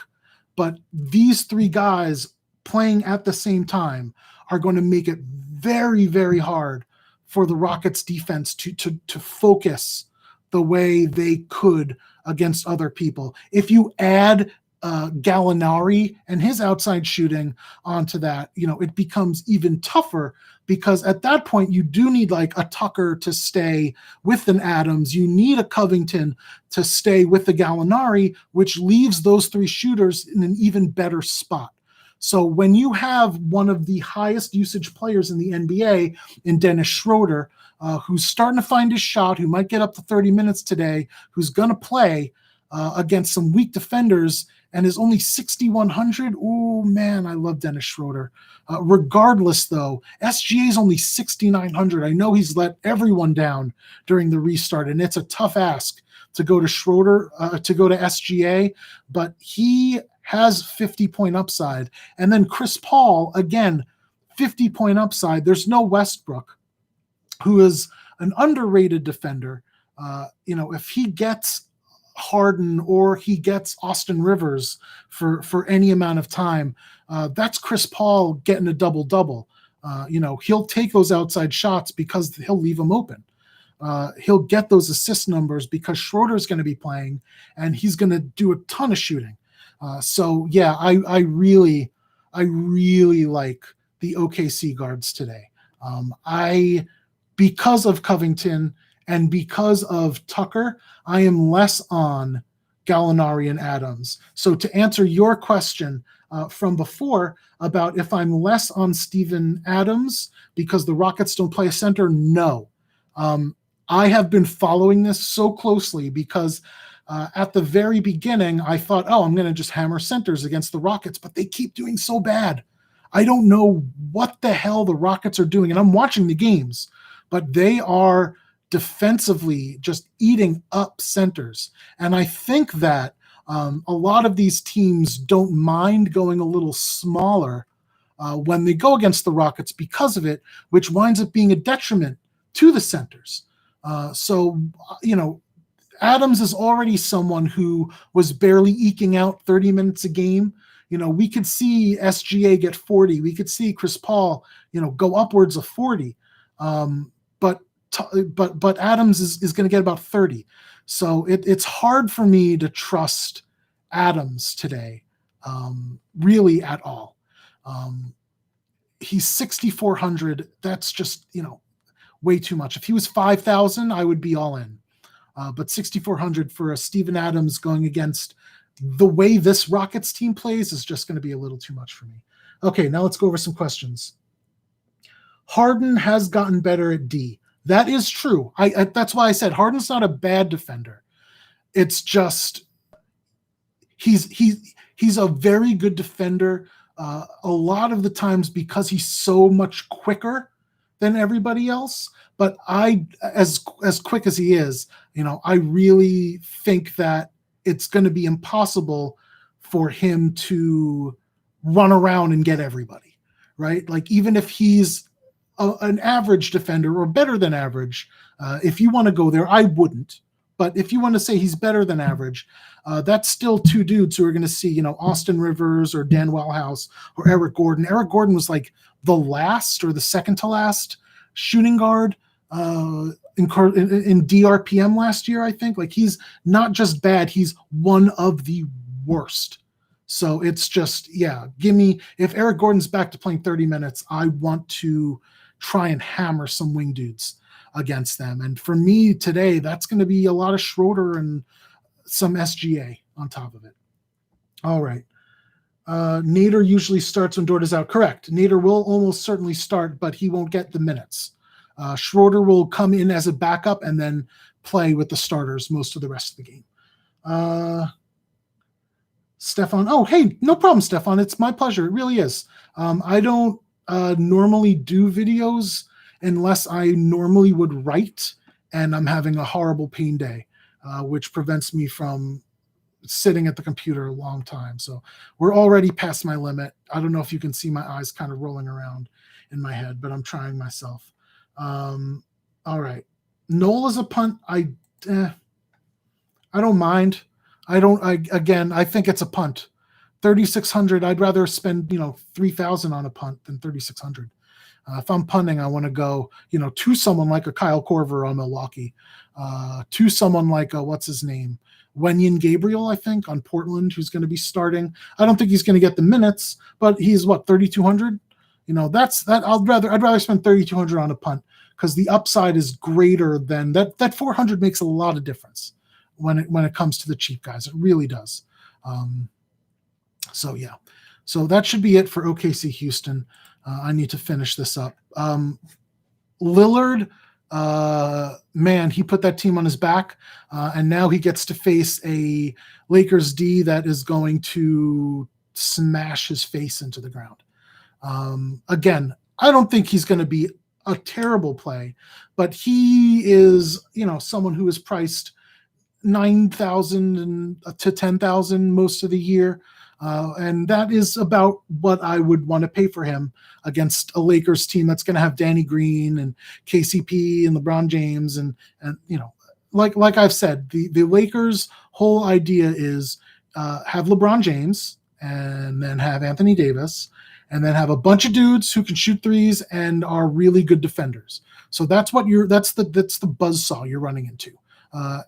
but these 3 guys playing at the same time are going to make it very, very hard for the Rockets defense to focus the way they could against other people. If you add Gallinari and his outside shooting onto that, it becomes even tougher because at that point you do need a Tucker to stay with an Adams. You need a Covington to stay with the Gallinari, which leaves those 3 shooters in an even better spot. So when you have one of the highest usage players in the NBA in Dennis Schroeder, who's starting to find his shot, who might get up to 30 minutes today, who's going to play against some weak defenders and is only 6,100. Oh, man, I love Dennis Schroeder. Regardless, though, SGA is only 6,900. I know he's let everyone down during the restart, and it's a tough ask to go to Schroeder, to go to SGA, but he has 50-point upside. And then Chris Paul, again, 50-point upside. There's no Westbrook, who is an underrated defender. If he gets Harden or he gets Austin Rivers for any amount of time, that's Chris Paul getting a double-double. He'll take those outside shots because he'll leave them open. He'll get those assist numbers because Schroeder's going to be playing, and he's going to do a ton of shooting. I really like the OKC guards today. Because of Covington and because of Tucker, I am less on Gallinari and Adams. So to answer your question from before about if I'm less on Steven Adams because the Rockets don't play a center, no. I have been following this so closely because at the very beginning, I thought, I'm going to just hammer centers against the Rockets, but they keep doing so bad. I don't know what the hell the Rockets are doing, and I'm watching the games, but they are defensively just eating up centers. And I think that a lot of these teams don't mind going a little smaller when they go against the Rockets because of it, which winds up being a detriment to the centers. Adams is already someone who was barely eking out 30 minutes a game. We could see SGA get 40. We could see Chris Paul, go upwards of 40. But Adams is going to get about 30. So it's hard for me to trust Adams today, really at all. He's 6,400. That's just, way too much. If he was 5,000, I would be all in. But 6,400 for a Steven Adams going against the way this Rockets team plays is just going to be a little too much for me. Okay, now let's go over some questions. Harden has gotten better at D. That is true. That's why I said Harden's not a bad defender. It's just he's a very good defender. A lot of the times because he's so much quicker than everybody else. But as quick as he is, I really think that it's going to be impossible for him to run around and get everybody, right? Like even if he's an average defender or better than average, if you want to go there, I wouldn't. But if you want to say he's better than average, that's still two dudes who are going to see, Austin Rivers or Dan Wellhouse or Eric Gordon. Eric Gordon was like the last or the second to last shooting guard in DRPM last year, I think. Like he's not just bad, he's one of the worst. So it's just, if Eric Gordon's back to playing 30 minutes, I want to try and hammer some wing dudes against them. And for me today, that's going to be a lot of Schroeder and some SGA on top of it. All right. Nader usually starts when Dort is out. Correct. Nader will almost certainly start, but he won't get the minutes. Schroeder will come in as a backup and then play with the starters most of the rest of the game. Stefan. Oh, hey, no problem, Stefan. It's my pleasure. It really is. I don't normally do videos unless I normally would write, and I'm having a horrible pain day, which prevents me from sitting at the computer a long time. So we're already past my limit. I don't know if you can see my eyes kind of rolling around in my head, but I'm trying myself. All right. Noel is a punt. I don't mind. I think it's a punt. 3,600. I'd rather spend, 3,000 on a punt than 3,600. If I'm punting, I want to go, to someone like a Kyle Korver on Milwaukee, to someone like what's his name? Wenyen Gabriel, I think, on Portland, who's going to be starting. I don't think he's going to get the minutes, but he's 3,200. That's that. I'd rather spend 3,200 on a punt because the upside is greater than that. That 400 makes a lot of difference when it comes to the cheap guys. It really does. So that should be it for OKC Houston. I need to finish this up. Lillard, man, he put that team on his back, and now he gets to face a Lakers D that is going to smash his face into the ground. Again, I don't think he's going to be a terrible play, but he is, someone who is priced 9,000 to 10,000 most of the year. And that is about what I would want to pay for him against a Lakers team that's going to have Danny Green and KCP and LeBron James. And like I've said, the Lakers' whole idea is have LeBron James and then have Anthony Davis and then have a bunch of dudes who can shoot threes and are really good defenders. So that's the buzzsaw you're running into.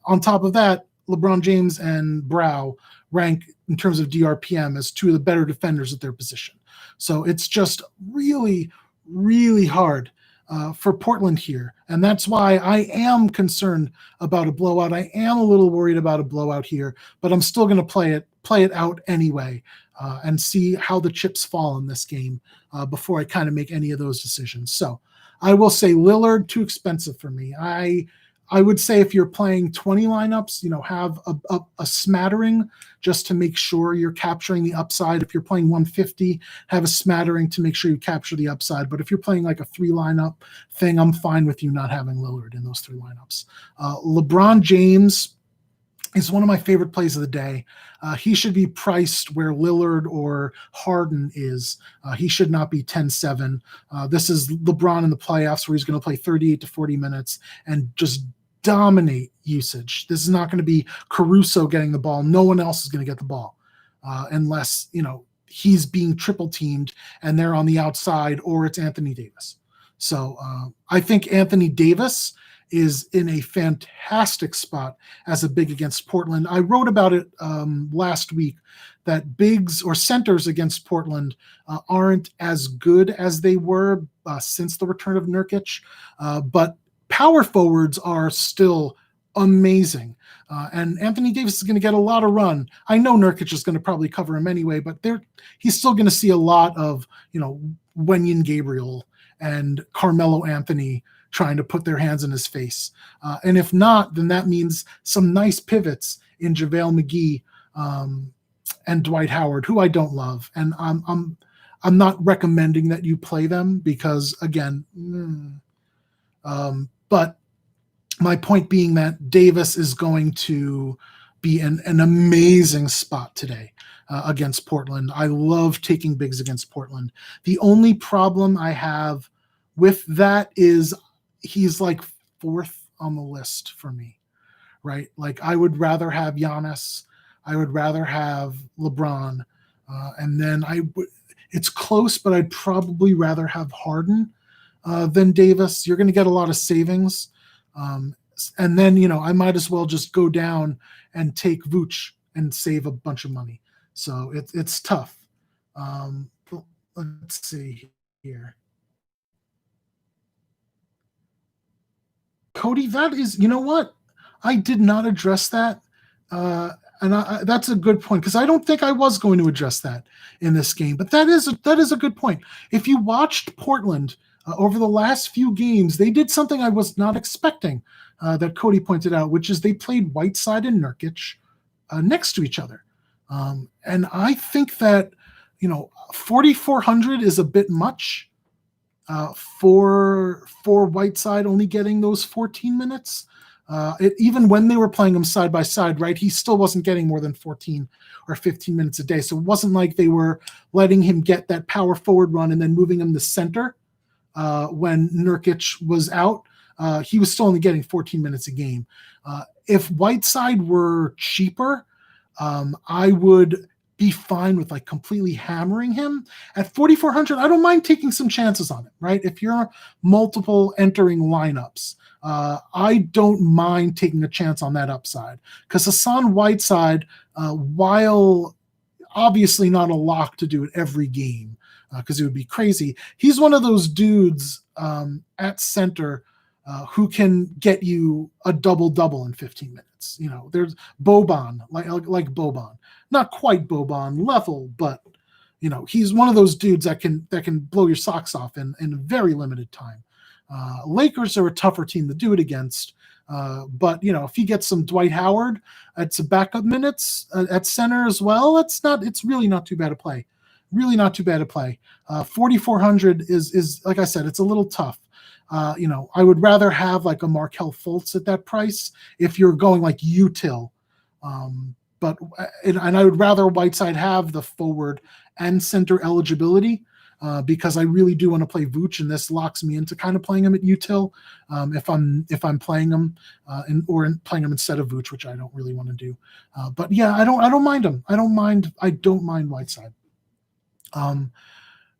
On top of that, LeBron James and Brow rank in terms of DRPM as two of the better defenders at their position. So it's just really, really hard for Portland here. And that's why I am concerned about a blowout. I am a little worried about a blowout here, but I'm still going to play it out anyway and see how the chips fall in this game before I kind of make any of those decisions. So I will say Lillard, too expensive for me. I would say if you're playing 20 lineups, have a smattering just to make sure you're capturing the upside. If you're playing 150, have a smattering to make sure you capture the upside. But if you're playing like a 3 lineup thing, I'm fine with you not having Lillard in those 3 lineups. LeBron James is one of my favorite plays of the day. He should be priced where Lillard or Harden is. He should not be 10-7. This is LeBron in the playoffs where he's going to play 38 to 40 minutes and just dominate usage. This is not going to be Caruso getting the ball. No one else is going to get the ball unless, he's being triple teamed and they're on the outside, or it's Anthony Davis. So I think Anthony Davis is in a fantastic spot as a big against Portland. I wrote about it last week that bigs or centers against Portland aren't as good as they were since the return of Nurkic, but power forwards are still amazing. And Anthony Davis is going to get a lot of run. I know Nurkic is going to probably cover him anyway, but he's still going to see a lot of, Wenyen Gabriel and Carmelo Anthony trying to put their hands in his face. And if not, then that means some nice pivots in JaVale McGee and Dwight Howard, who I don't love. And I'm not recommending that you play them because, again, but my point being that Davis is going to be an amazing spot today against Portland. I love taking bigs against Portland. The only problem I have with that is he's like 4th on the list for me, right? Like I would rather have Giannis. I would rather have LeBron. And then it's close, but I'd probably rather have Harden than Davis. You're going to get a lot of savings. And then, I might as well just go down and take Vooch and save a bunch of money. So it's tough. Let's see here. Cody, that is, you know what? I did not address that. And that's a good point because I don't think I was going to address that in this game. But that is a good point. If you watched Portland over the last few games, they did something I was not expecting that Cody pointed out, which is they played Whiteside and Nurkic next to each other. And I think that, 4,400 is a bit much for Whiteside only getting those 14 minutes. Even when they were playing them side by side, right, he still wasn't getting more than 14 or 15 minutes a day. So it wasn't like they were letting him get that power forward run and then moving him to center when Nurkic was out. He was still only getting 14 minutes a game. If Whiteside were cheaper, I would be fine with like completely hammering him at 4,400. I don't mind taking some chances on it, right? If you're multiple entering lineups, I don't mind taking a chance on that upside because Hassan Whiteside, while obviously not a lock to do it every game because it would be crazy, he's one of those dudes at center who can get you a double-double in 15 minutes. There's Boban, like Boban. Not quite Boban level, but, he's one of those dudes that can blow your socks off in very limited time. Lakers are a tougher team to do it against. But, if you get some Dwight Howard at some backup minutes at center as well, it's really not too bad to play. Really not too bad to play. 4,400 is, like I said, it's a little tough. I would rather have like a Markelle Fultz at that price if you're going like util. But I would rather Whiteside have the forward and center eligibility because I really do want to play Vooch, and this locks me into kind of playing him at util if I'm playing him or playing him instead of Vooch, which I don't really want to do. But yeah, I don't mind him. I don't mind Whiteside.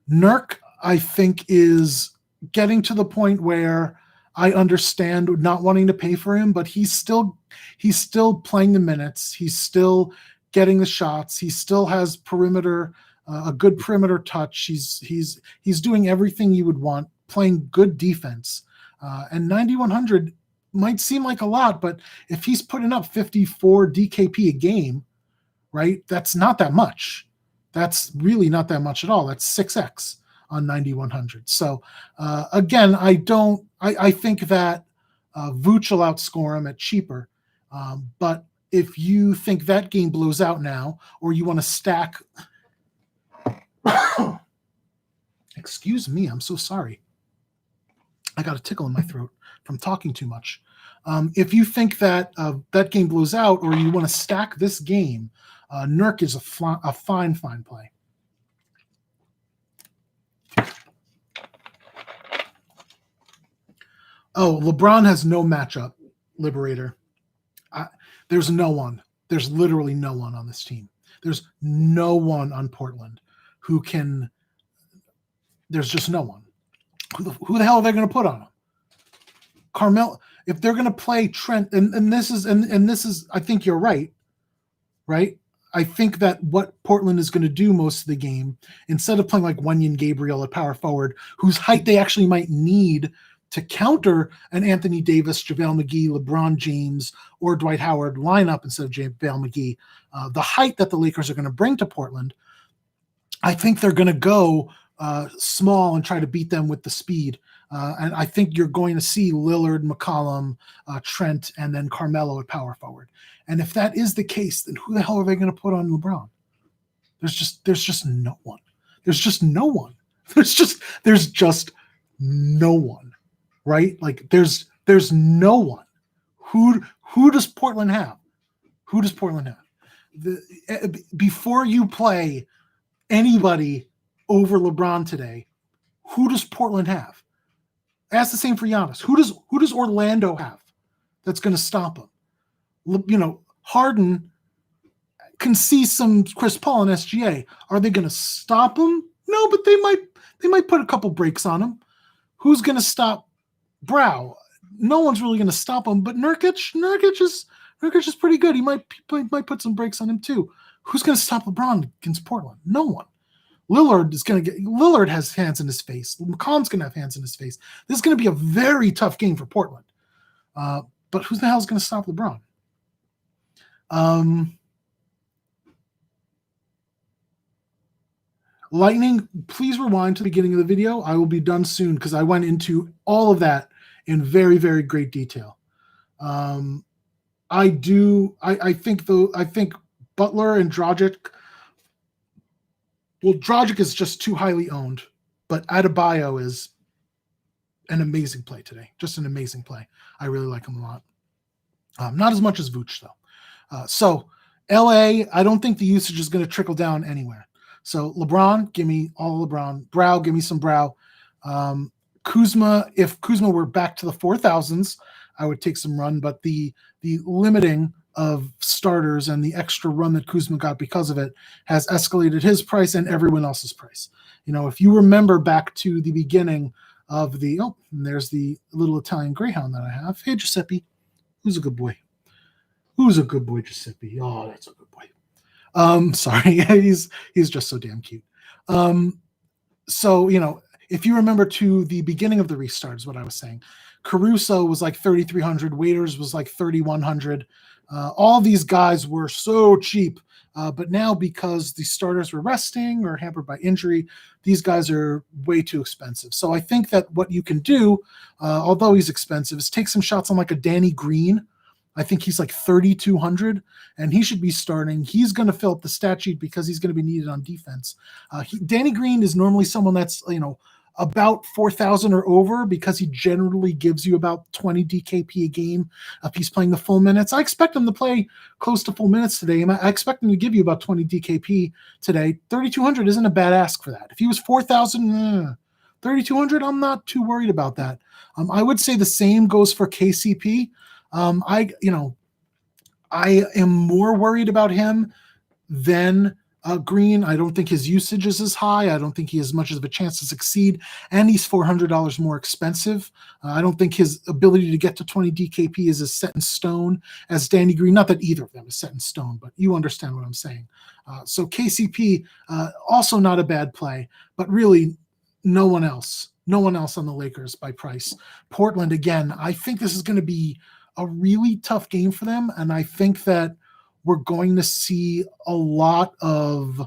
Nurk, I think, is getting to the point where I understand not wanting to pay for him, but he's still playing the minutes. He's still getting the shots. He still has a good perimeter touch. He's doing everything you would want, playing good defense. And 9,100 might seem like a lot, but if he's putting up 54 DKP a game, right, that's not that much. That's really not that much at all. That's 6x on 9,100. So again, I think that Vooch will outscore him at cheaper. But if you think that game blows out now, or you want to stack, excuse me, I'm so sorry. I got a tickle in my throat from talking too much. If you think that that game blows out, or you want to stack this game, Nurk is a fine play. Oh, LeBron has no matchup, Liberator. There's no one. There's literally no one on this team. There's no one on Portland who can. There's just no one. Who the hell are they going to put on him? Carmelo. If they're going to play Trent, and this is, I think you're right. Right. I think that what Portland is going to do most of the game, instead of playing like Wenyen Gabriel at power forward, whose height they actually might need to counter an Anthony Davis, JaVale McGee, LeBron James, or Dwight Howard lineup instead of JaVale McGee, the height that the Lakers are going to bring to Portland, I think they're going to go small and try to beat them with the speed. And I think you're going to see Lillard, McCollum, Trent, and then Carmelo at power forward. And if that is the case, then who the hell are they going to put on LeBron? There's just no one. There's just no one. There's just no one. Right? Like there's no one. Who does Portland have? Who does Portland have? Before you play anybody over LeBron today, who does Portland have? Ask the same for Giannis. Who does Orlando have that's going to stop him? Harden can see some Chris Paul and SGA. Are they going to stop him? No, but they might put a couple breaks on him. Who's going to stop Brow? No one's really going to stop him. But Nurkic is pretty good. He might put some breaks on him too. Who's going to stop LeBron against Portland? No one. Lillard has hands in his face. McCollum's going to have hands in his face. This is going to be a very tough game for Portland. But who the hell is going to stop LeBron? Lightning, please rewind to the beginning of the video. I will be done soon because I went into all of that in very, very great detail. I think Butler and Dragic. Well, Dragic is just too highly owned, but Adebayo is an amazing play today. Just an amazing play. I really like him a lot. Not as much as Vooch, though. So, LA, I don't think the usage is going to trickle down anywhere. So, LeBron, give me all LeBron. Brow, give me some Brow. Kuzma, if Kuzma were back to the 4,000s, I would take some run, but the limiting of starters and the extra run that Kuzma got because of it has escalated his price and everyone else's price. If you remember back to the beginning of and there's the little Italian Greyhound that I have. Hey, Giuseppe. Who's a good boy? Who's a good boy, Giuseppe? Oh, that's a good boy. Sorry. He's just so damn cute. So, if you remember to the beginning of the restart is what I was saying. Caruso was like 3,300. Waiters was like 3,100. All these guys were so cheap, but now because the starters were resting or hampered by injury, these guys are way too expensive. So I think that what you can do, although he's expensive, is take some shots on like a Danny Green. I think he's like 3,200, and he should be starting. He's going to fill up the stat sheet because he's going to be needed on defense. Danny Green is normally someone that's, about 4,000 or over because he generally gives you about 20 DKP a game if he's playing the full minutes. I expect him to play close to full minutes today. I expect him to give you about 20 DKP today. 3,200 isn't a bad ask for that. If he was 4,000, 3,200, I'm not too worried about that. I would say the same goes for KCP. I am more worried about him than Green. I don't think his usage is as high. I don't think he has much of a chance to succeed. And he's $400 more expensive. I don't think his ability to get to 20 DKP is as set in stone as Danny Green. Not that either of them is set in stone, but you understand what I'm saying. So KCP, also not a bad play, but really no one else on the Lakers by price. Portland, again, I think this is going to be a really tough game for them. And I think that we're going to see a lot of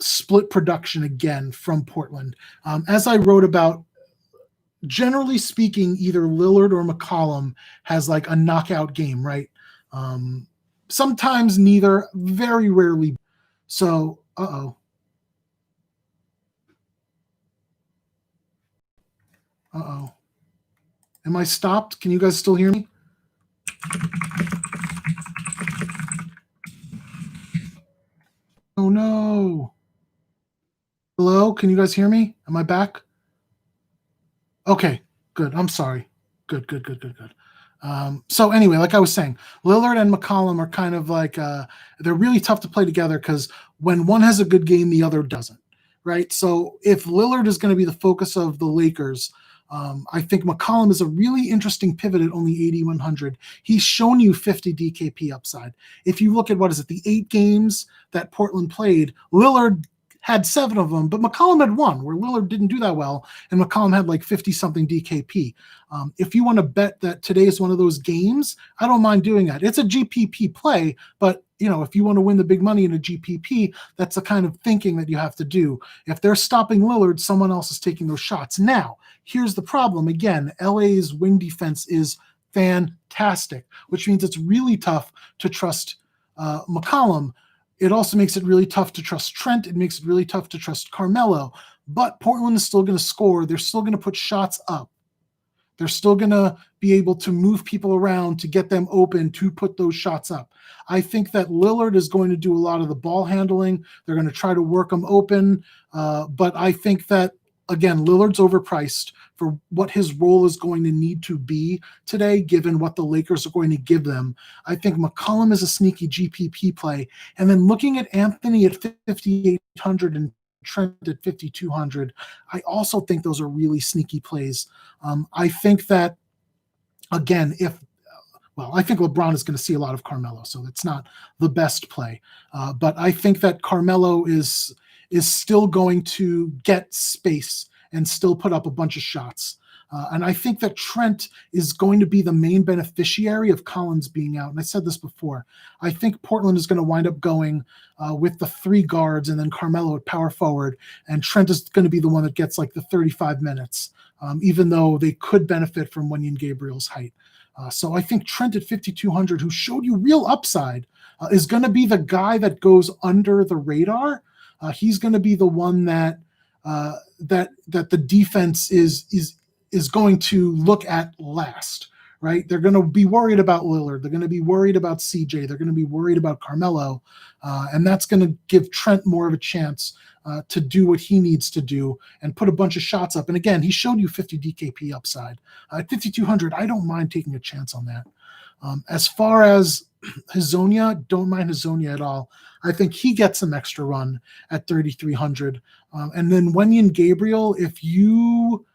split production again from Portland. As I wrote about generally speaking, either Lillard or McCollum has like a knockout game, right? Sometimes neither, very rarely. So, uh-oh. Uh-oh. Am I stopped? Can you guys still hear me? Oh no. Hello? Can you guys hear me? Am I back? Okay, good. I'm sorry. Good, good, good, good, good. So anyway, like I was saying, Lillard and McCollum are kind of like they're really tough to play together because when one has a good game, the other doesn't, right? So if Lillard is going to be the focus of the Lakers, I think McCollum is a really interesting pivot at only 8,100. He's shown you 50 DKP upside. If you look at what is it, the 8 games that Portland played, Lillard had 7 of them, but McCollum had 1 where Lillard didn't do that well, and McCollum had like 50 something DKP. If you want to bet that today is one of those games, I don't mind doing that. It's a GPP play, but if you want to win the big money in a GPP, that's the kind of thinking that you have to do. If they're stopping Lillard, someone else is taking those shots. Now, here's the problem. Again, LA's wing defense is fantastic, which means it's really tough to trust McCollum. It also makes it really tough to trust Trent. It makes it really tough to trust Carmelo. But Portland is still going to score. They're still going to put shots up. They're still going to be able to move people around to get them open to put those shots up. I think that Lillard is going to do a lot of the ball handling. They're going to try to work them open. But I think that, again, Lillard's overpriced for what his role is going to need to be today, given what the Lakers are going to give them. I think McCollum is a sneaky GPP play. And then looking at Anthony at 5,800 and Trent at 5,200, I also think those are really sneaky plays. I think that, again, I think LeBron is going to see a lot of Carmelo, so it's not the best play. But I think that Carmelo is still going to get space and still put up a bunch of shots. And I think that Trent is going to be the main beneficiary of Collins being out. And I said this before. I think Portland is going to wind up going with the 3 guards and then Carmelo at power forward. And Trent is going to be the one that gets like the 35 minutes, even though they could benefit from Wenyen Gabriel's height. So I think Trent at 5,200, who showed you real upside, is going to be the guy that goes under the radar. He's going to be the one that the defense is going to look at last, right? They're going to be worried about Lillard. They're going to be worried about CJ. They're going to be worried about Carmelo. And that's going to give Trent more of a chance to do what he needs to do and put a bunch of shots up. And again, he showed you 50 DKP upside. At 5,200, I don't mind taking a chance on that. As far as Hazonia, don't mind Hazonia at all. I think he gets some extra run at 3,300. And then Wenyen Gabriel, if you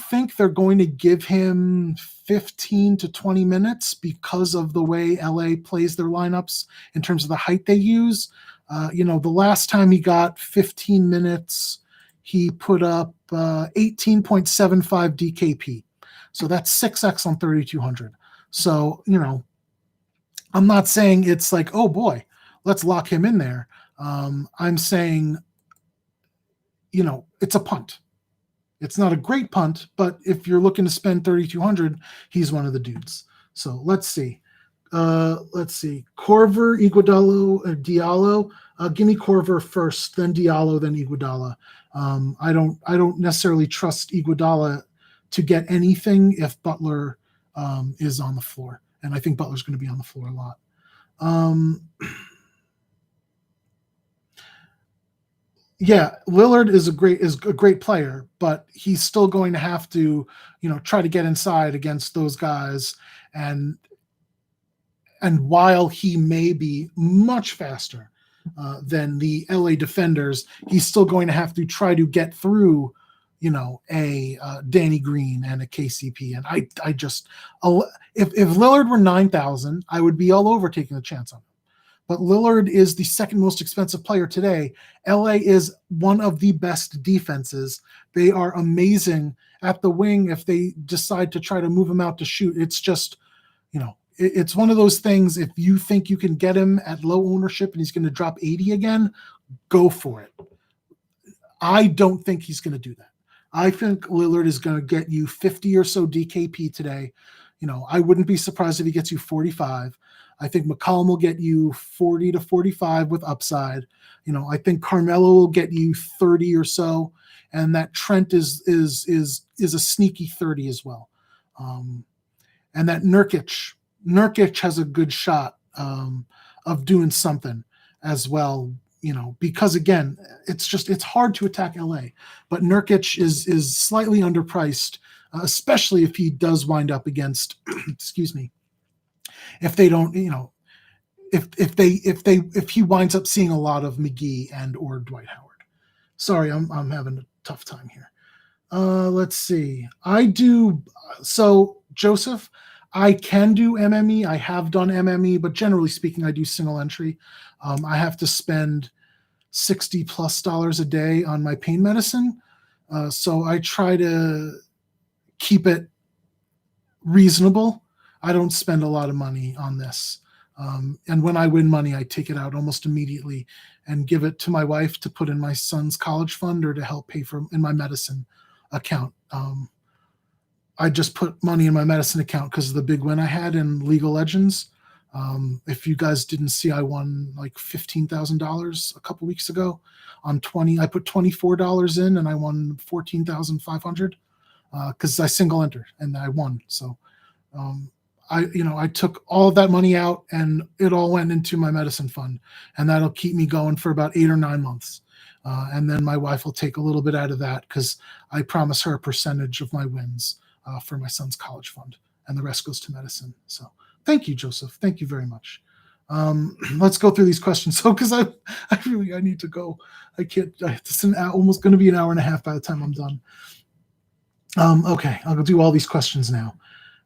think they're going to give him 15 to 20 minutes because of the way LA plays their lineups in terms of the height they use, the last time he got 15 minutes, he put up 18.75 DKP. So that's 6x on 3,200. So, I'm not saying it's like, oh boy, let's lock him in there. I'm saying, it's a punt. It's not a great punt, but if you're looking to spend 3,200, he's one of the dudes. So let's see. Korver, Iguodala, Diallo. Give me Korver first, then Diallo, then Iguodala. I don't necessarily trust Iguodala to get anything if Butler is on the floor, and I think Butler's going to be on the floor a lot. Yeah, Lillard is a great player, but he's still going to have to, try to get inside against those guys, and while he may be much faster than the LA defenders, he's still going to have to try to get through, a Danny Green and a KCP. And I just, if Lillard were 9,000, I would be all over taking a chance on him. But Lillard is the second most expensive player today. LA is one of the best defenses. They are amazing at the wing if they decide to try to move him out to shoot. It's just, it's one of those things. If you think you can get him at low ownership and he's going to drop 80 again, go for it. I don't think he's going to do that. I think Lillard is going to get you 50 or so DKP today. I wouldn't be surprised if he gets you 45. I think McCollum will get you 40 to 45 with upside. I think Carmelo will get you 30 or so, and that Trent is a sneaky 30 as well. And that Nurkic has a good shot of doing something as well. Because again, it's hard to attack LA, but Nurkic is slightly underpriced, especially if he does wind up against, excuse me, if they don't, if he winds up seeing a lot of McGee and or Dwight Howard. Sorry, I'm having a tough time here. Let's see. Joseph, I can do MME. I have done MME, but generally speaking, I do single entry. I have to spend $60+ a day on my pain medicine. So I try to keep it reasonable. I don't spend a lot of money on this. And when I win money, I take it out almost immediately and give it to my wife to put in my son's college fund or to help pay for in my medicine account. I just put money in my medicine account because of the big win I had in League of Legends. If you guys didn't see, I won like $15,000 a couple weeks ago on 20. I put $24 in and I won 14,500 because I single entered and I won. So I took all of that money out and it all went into my medicine fund, and that'll keep me going for about 8 or 9 months. And then my wife will take a little bit out of that because I promise her a percentage of my wins for my son's college fund, and the rest goes to medicine. So thank you, Joseph. Thank you very much. Let's go through these questions. So, because I need to go. I can't. It's almost going to be an hour and a half by the time I'm done. Okay, I'll go do all these questions now.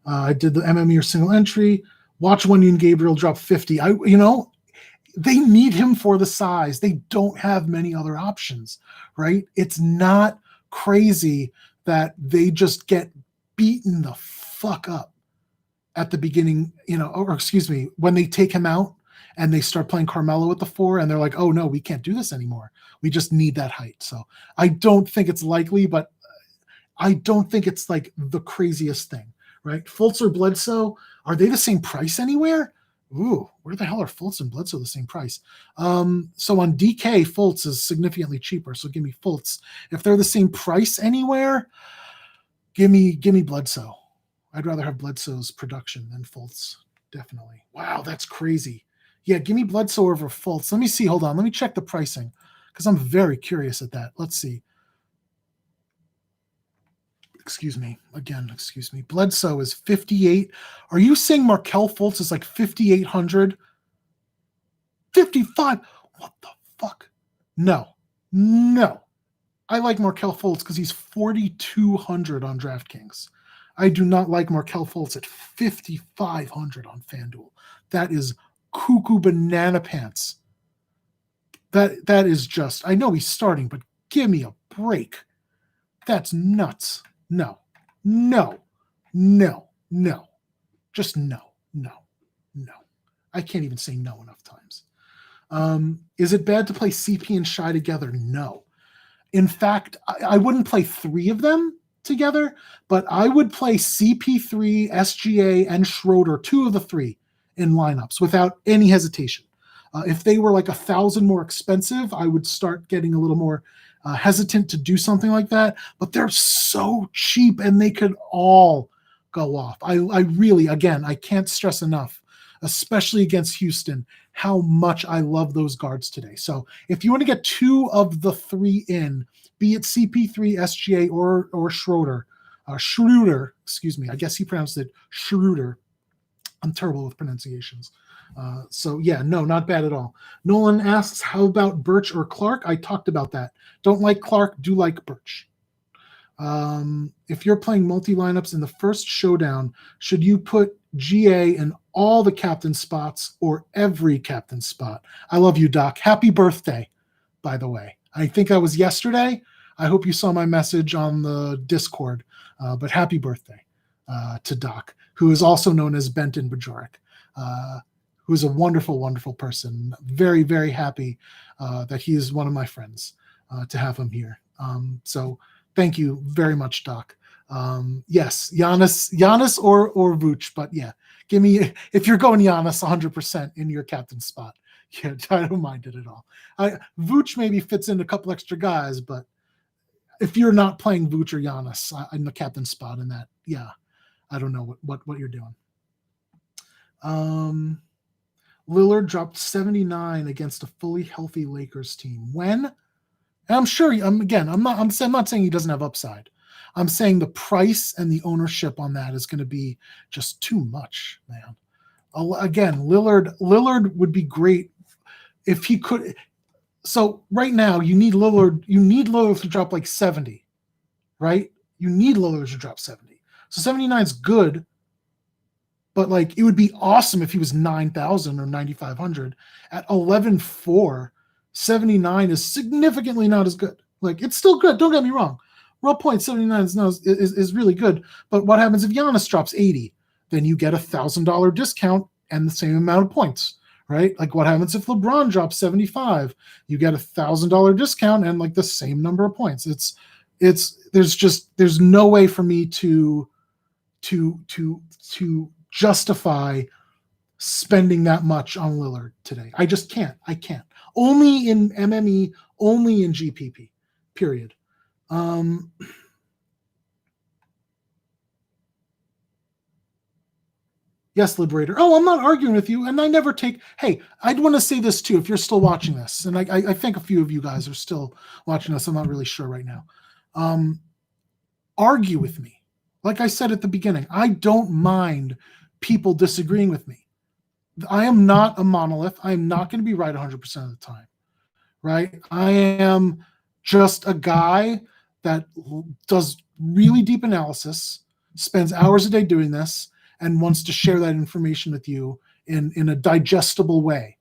I did the MME or single entry. Watch Wenyan Gabriel drop 50. They need him for the size. They don't have many other options, right? It's not crazy that they just get beaten the fuck up at the beginning, when they take him out and they start playing Carmelo at the 4 and they're like, oh no, we can't do this anymore. We just need that height. So I don't think it's likely, but I don't think it's like the craziest thing, right? Fultz or Bledsoe, are they the same price anywhere? Ooh, where the hell are Fultz and Bledsoe the same price? So on DK, Fultz is significantly cheaper. So give me Fultz. If they're the same price anywhere, give me Bledsoe. I'd rather have Bledsoe's production than Fultz, definitely. Wow, that's crazy. Yeah, give me Bledsoe over Fultz. Let me see. Hold on. Let me check the pricing because I'm very curious at that. Let's see. Excuse me. Bledsoe is 58. Are you saying Markelle Fultz is like 5,800? 55? What the fuck? No. I like Markelle Fultz because he's 4,200 on DraftKings. I do not like Markelle Fultz at 5,500 on FanDuel. That is cuckoo banana pants. That is just, I know he's starting, but give me a break. That's nuts. No. Just no. I can't even say no enough times. Is it bad to play CP and Shy together? No. In fact, I wouldn't play 3 of them together, but I would play CP3, SGA, and Schroeder, 2 of the 3 in lineups without any hesitation. If they were like 1,000 more expensive, I would start getting a little more hesitant to do something like that, but they're so cheap and they could all go off. I really, again, I can't stress enough, especially against Houston, how much I love those guards today. So if you want to get 2 of the 3 in, be it CP3, SGA, or Schroeder, excuse me, I guess he pronounced it Schroeder. I'm terrible with pronunciations. So yeah, no, not bad at all. Nolan asks, how about Birch or Clark? I talked about that. Don't like Clark, do like Birch. If you're playing multi-lineups in the first showdown, should you put GA in all the captain spots or every captain spot? I love you, Doc. Happy birthday, by the way. I think that was yesterday. I hope you saw my message on the Discord, but happy birthday to Doc, who is also known as Benton Bajorek. Who is a wonderful, wonderful person. Very, very happy that he is one of my friends to have him here. So Thank you very much, Doc. Yes, Giannis or Vooch, but yeah, give me if you're going Giannis 100% in your captain spot. Yeah, I don't mind it at all. Vooch maybe fits in a couple extra guys, but if you're not playing Vooch or Giannis in the captain spot in that, yeah, I don't know what you're doing. Lillard dropped 79 against a fully healthy Lakers team. When? And I'm sure. I'm not saying he doesn't have upside. I'm saying the price and the ownership on that is going to be just too much, man. Again, Lillard would be great if he could. So right now, you need Lillard. You need Lillard to drop like 70, right? You need Lillard to drop 70. So 79 is good, but like it would be awesome if he was 9,000 or 9,500 at 11.4. 79 is significantly not as good. Like it's still good. Don't get me wrong. Raw point 79 is really good. But what happens if Giannis drops 80? Then you get $1,000 discount and the same amount of points, right? Like what happens if LeBron drops 75? You get $1,000 discount and like the same number of points. There's no way for me to justify spending that much on Lillard today. I just can't. I can't. Only in MME, only in GPP, period. Yes, Liberator. Oh, I'm not arguing with you, and I never take. Hey, I'd want to say this too. If you're still watching this, and I think a few of you guys are still watching this, I'm not really sure right now. Argue with me. Like I said at the beginning, I don't mind people disagreeing with me. I am not a monolith. I am not going to be right 100% of the time, right? I am just a guy that does really deep analysis, spends hours a day doing this, and wants to share that information with you in a digestible way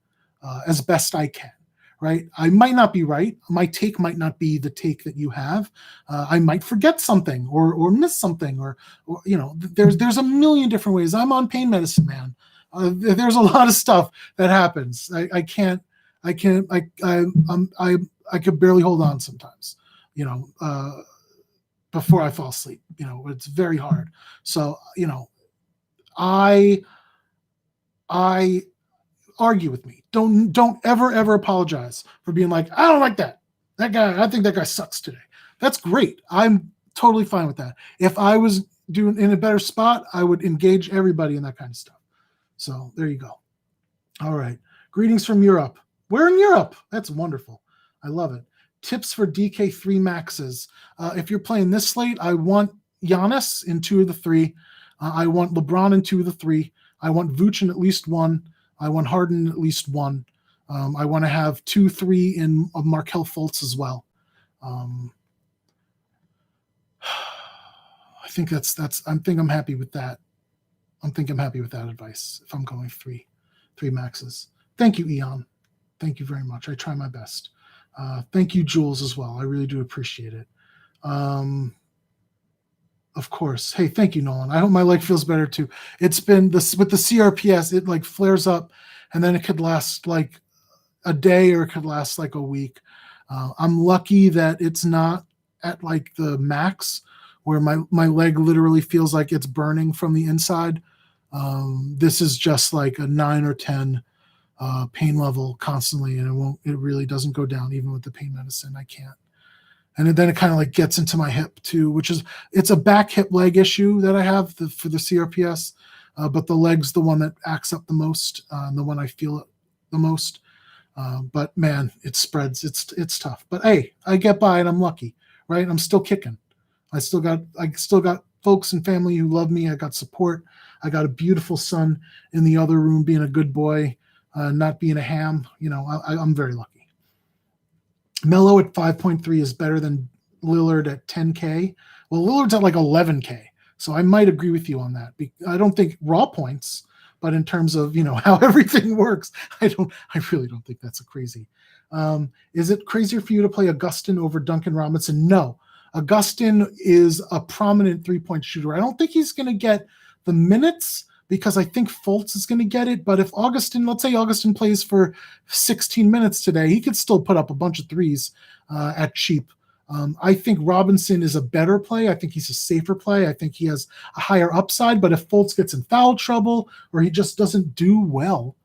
as best I can, right? I might not be right. My take might not be the take that you have. I might forget something or miss something or there's a million different ways. I'm on pain medicine, man. There's a lot of stuff that happens. I could barely hold on sometimes, before I fall asleep. It's very hard. So, I argue with me. Don't ever apologize for being like, I don't like that guy. I think that guy sucks today. That's great. I'm totally fine with that. If I was doing in a better spot, I would engage everybody in that kind of stuff. So there you go. All right. Greetings from Europe. We're in Europe. That's wonderful. I love it. Tips for DK3 maxes. If you're playing this slate, I want Giannis in 2 of the 3. I want LeBron in 2 of the 3. I want Vooch in at least 1. I want Harden at least 1. I want to have 2, 3 in Markelle Fultz as well. I think I'm happy with that. I'm happy with that advice if I'm going 3 maxes. Thank you, Eon. Thank you very much. I try my best. Thank you, Jules, as well. I really do appreciate it. Of course. Hey, thank you, Nolan. I hope my leg feels better too. It's been this with the CRPS, it like flares up and then it could last like a day or it could last like a week. I'm lucky that it's not at like the max where my leg literally feels like it's burning from the inside. This is just like a 9 or 10 pain level constantly, and it really doesn't go down even with the pain medicine. I can't. And then it kind of like gets into my hip too, it's a back hip leg issue that I have for the CRPS, but the leg's the one that acts up the most, and the one I feel it the most. But man, it spreads. It's tough. But hey, I get by and I'm lucky, right? I'm still kicking. I still got folks and family who love me. I got support. I got a beautiful son in the other room being a good boy, not being a ham. I'm very lucky. Melo at 5.3 is better than Lillard at 10K. Well, Lillard's at like 11K. So I might agree with you on that. I don't think raw points, but in terms of, how everything works, I really don't think that's a crazy. Is it crazier for you to play Augustin over Duncan Robinson? No. Augustin is a prominent three-point shooter. I don't think he's going to get the minutes because I think Fultz is going to get it. But if let's say Augustin plays for 16 minutes today, he could still put up a bunch of threes at cheap. I think Robinson is a better play. I think he's a safer play. I think he has a higher upside. But if Fultz gets in foul trouble or he just doesn't do well,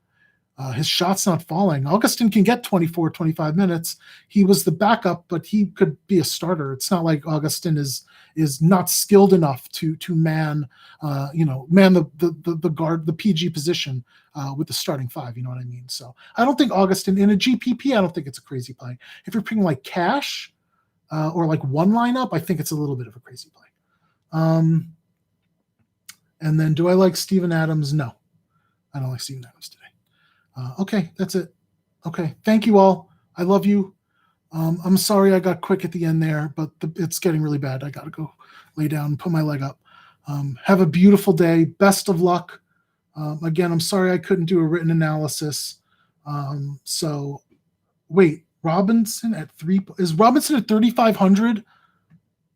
his shot's not falling. Augustin can get 24, 25 minutes. He was the backup, but he could be a starter. It's not like Augustin is not skilled enough to man the guard, the PG position with the starting five. You know what I mean? So I don't think Augustin in a GPP. I don't think it's a crazy play. If you're picking like cash or like one lineup, I think it's a little bit of a crazy play. And then, do I like Steven Adams? No, I don't like Steven Adams today. Okay, that's it. Okay, thank you all. I love you. I'm sorry I got quick at the end there, but it's getting really bad. I got to go lay down and put my leg up. Have a beautiful day. Best of luck. Again, I'm sorry I couldn't do a written analysis. So, wait, Robinson at 3 is Robinson at 3,500?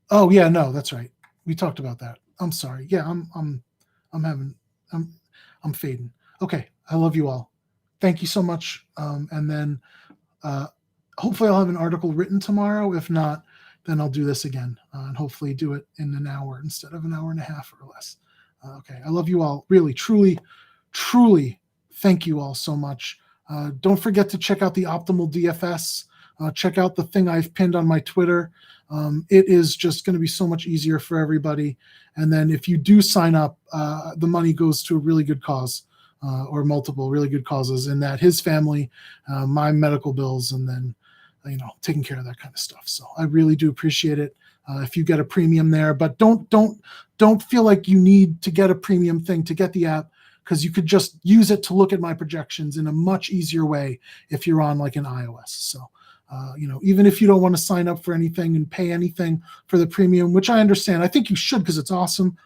Oh yeah, no, that's right. We talked about that. I'm sorry. Yeah, I'm fading. Okay, I love you all. Thank you so much. And then hopefully I'll have an article written tomorrow. If not, then I'll do this again and hopefully do it in an hour instead of an hour and a half or less. Okay. I love you all. Really, truly, truly thank you all so much. Don't forget to check out the Optimal DFS. Check out the thing I've pinned on my Twitter. It is just going to be so much easier for everybody. And then if you do sign up, the money goes to a really good cause. Or multiple really good causes, in that his family, my medical bills, and then taking care of that kind of stuff. So I really do appreciate it if you get a premium there, but don't feel like you need to get a premium thing to get the app, because you could just use it to look at my projections in a much easier way if you're on like an iOS. So even if you don't want to sign up for anything and pay anything for the premium, which I understand, I think you should because it's awesome.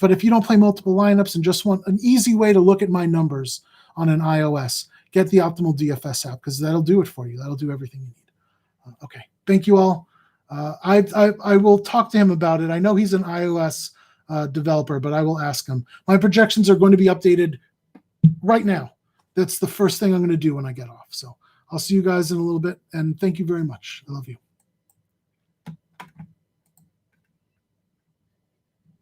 But if you don't play multiple lineups and just want an easy way to look at my numbers on an iOS, get the Optimal DFS app, because that'll do it for you. That'll do everything you need. Okay. Thank you all. I will talk to him about it. I know he's an iOS developer, but I will ask him. My projections are going to be updated right now. That's the first thing I'm going to do when I get off. So I'll see you guys in a little bit. And thank you very much. I love you.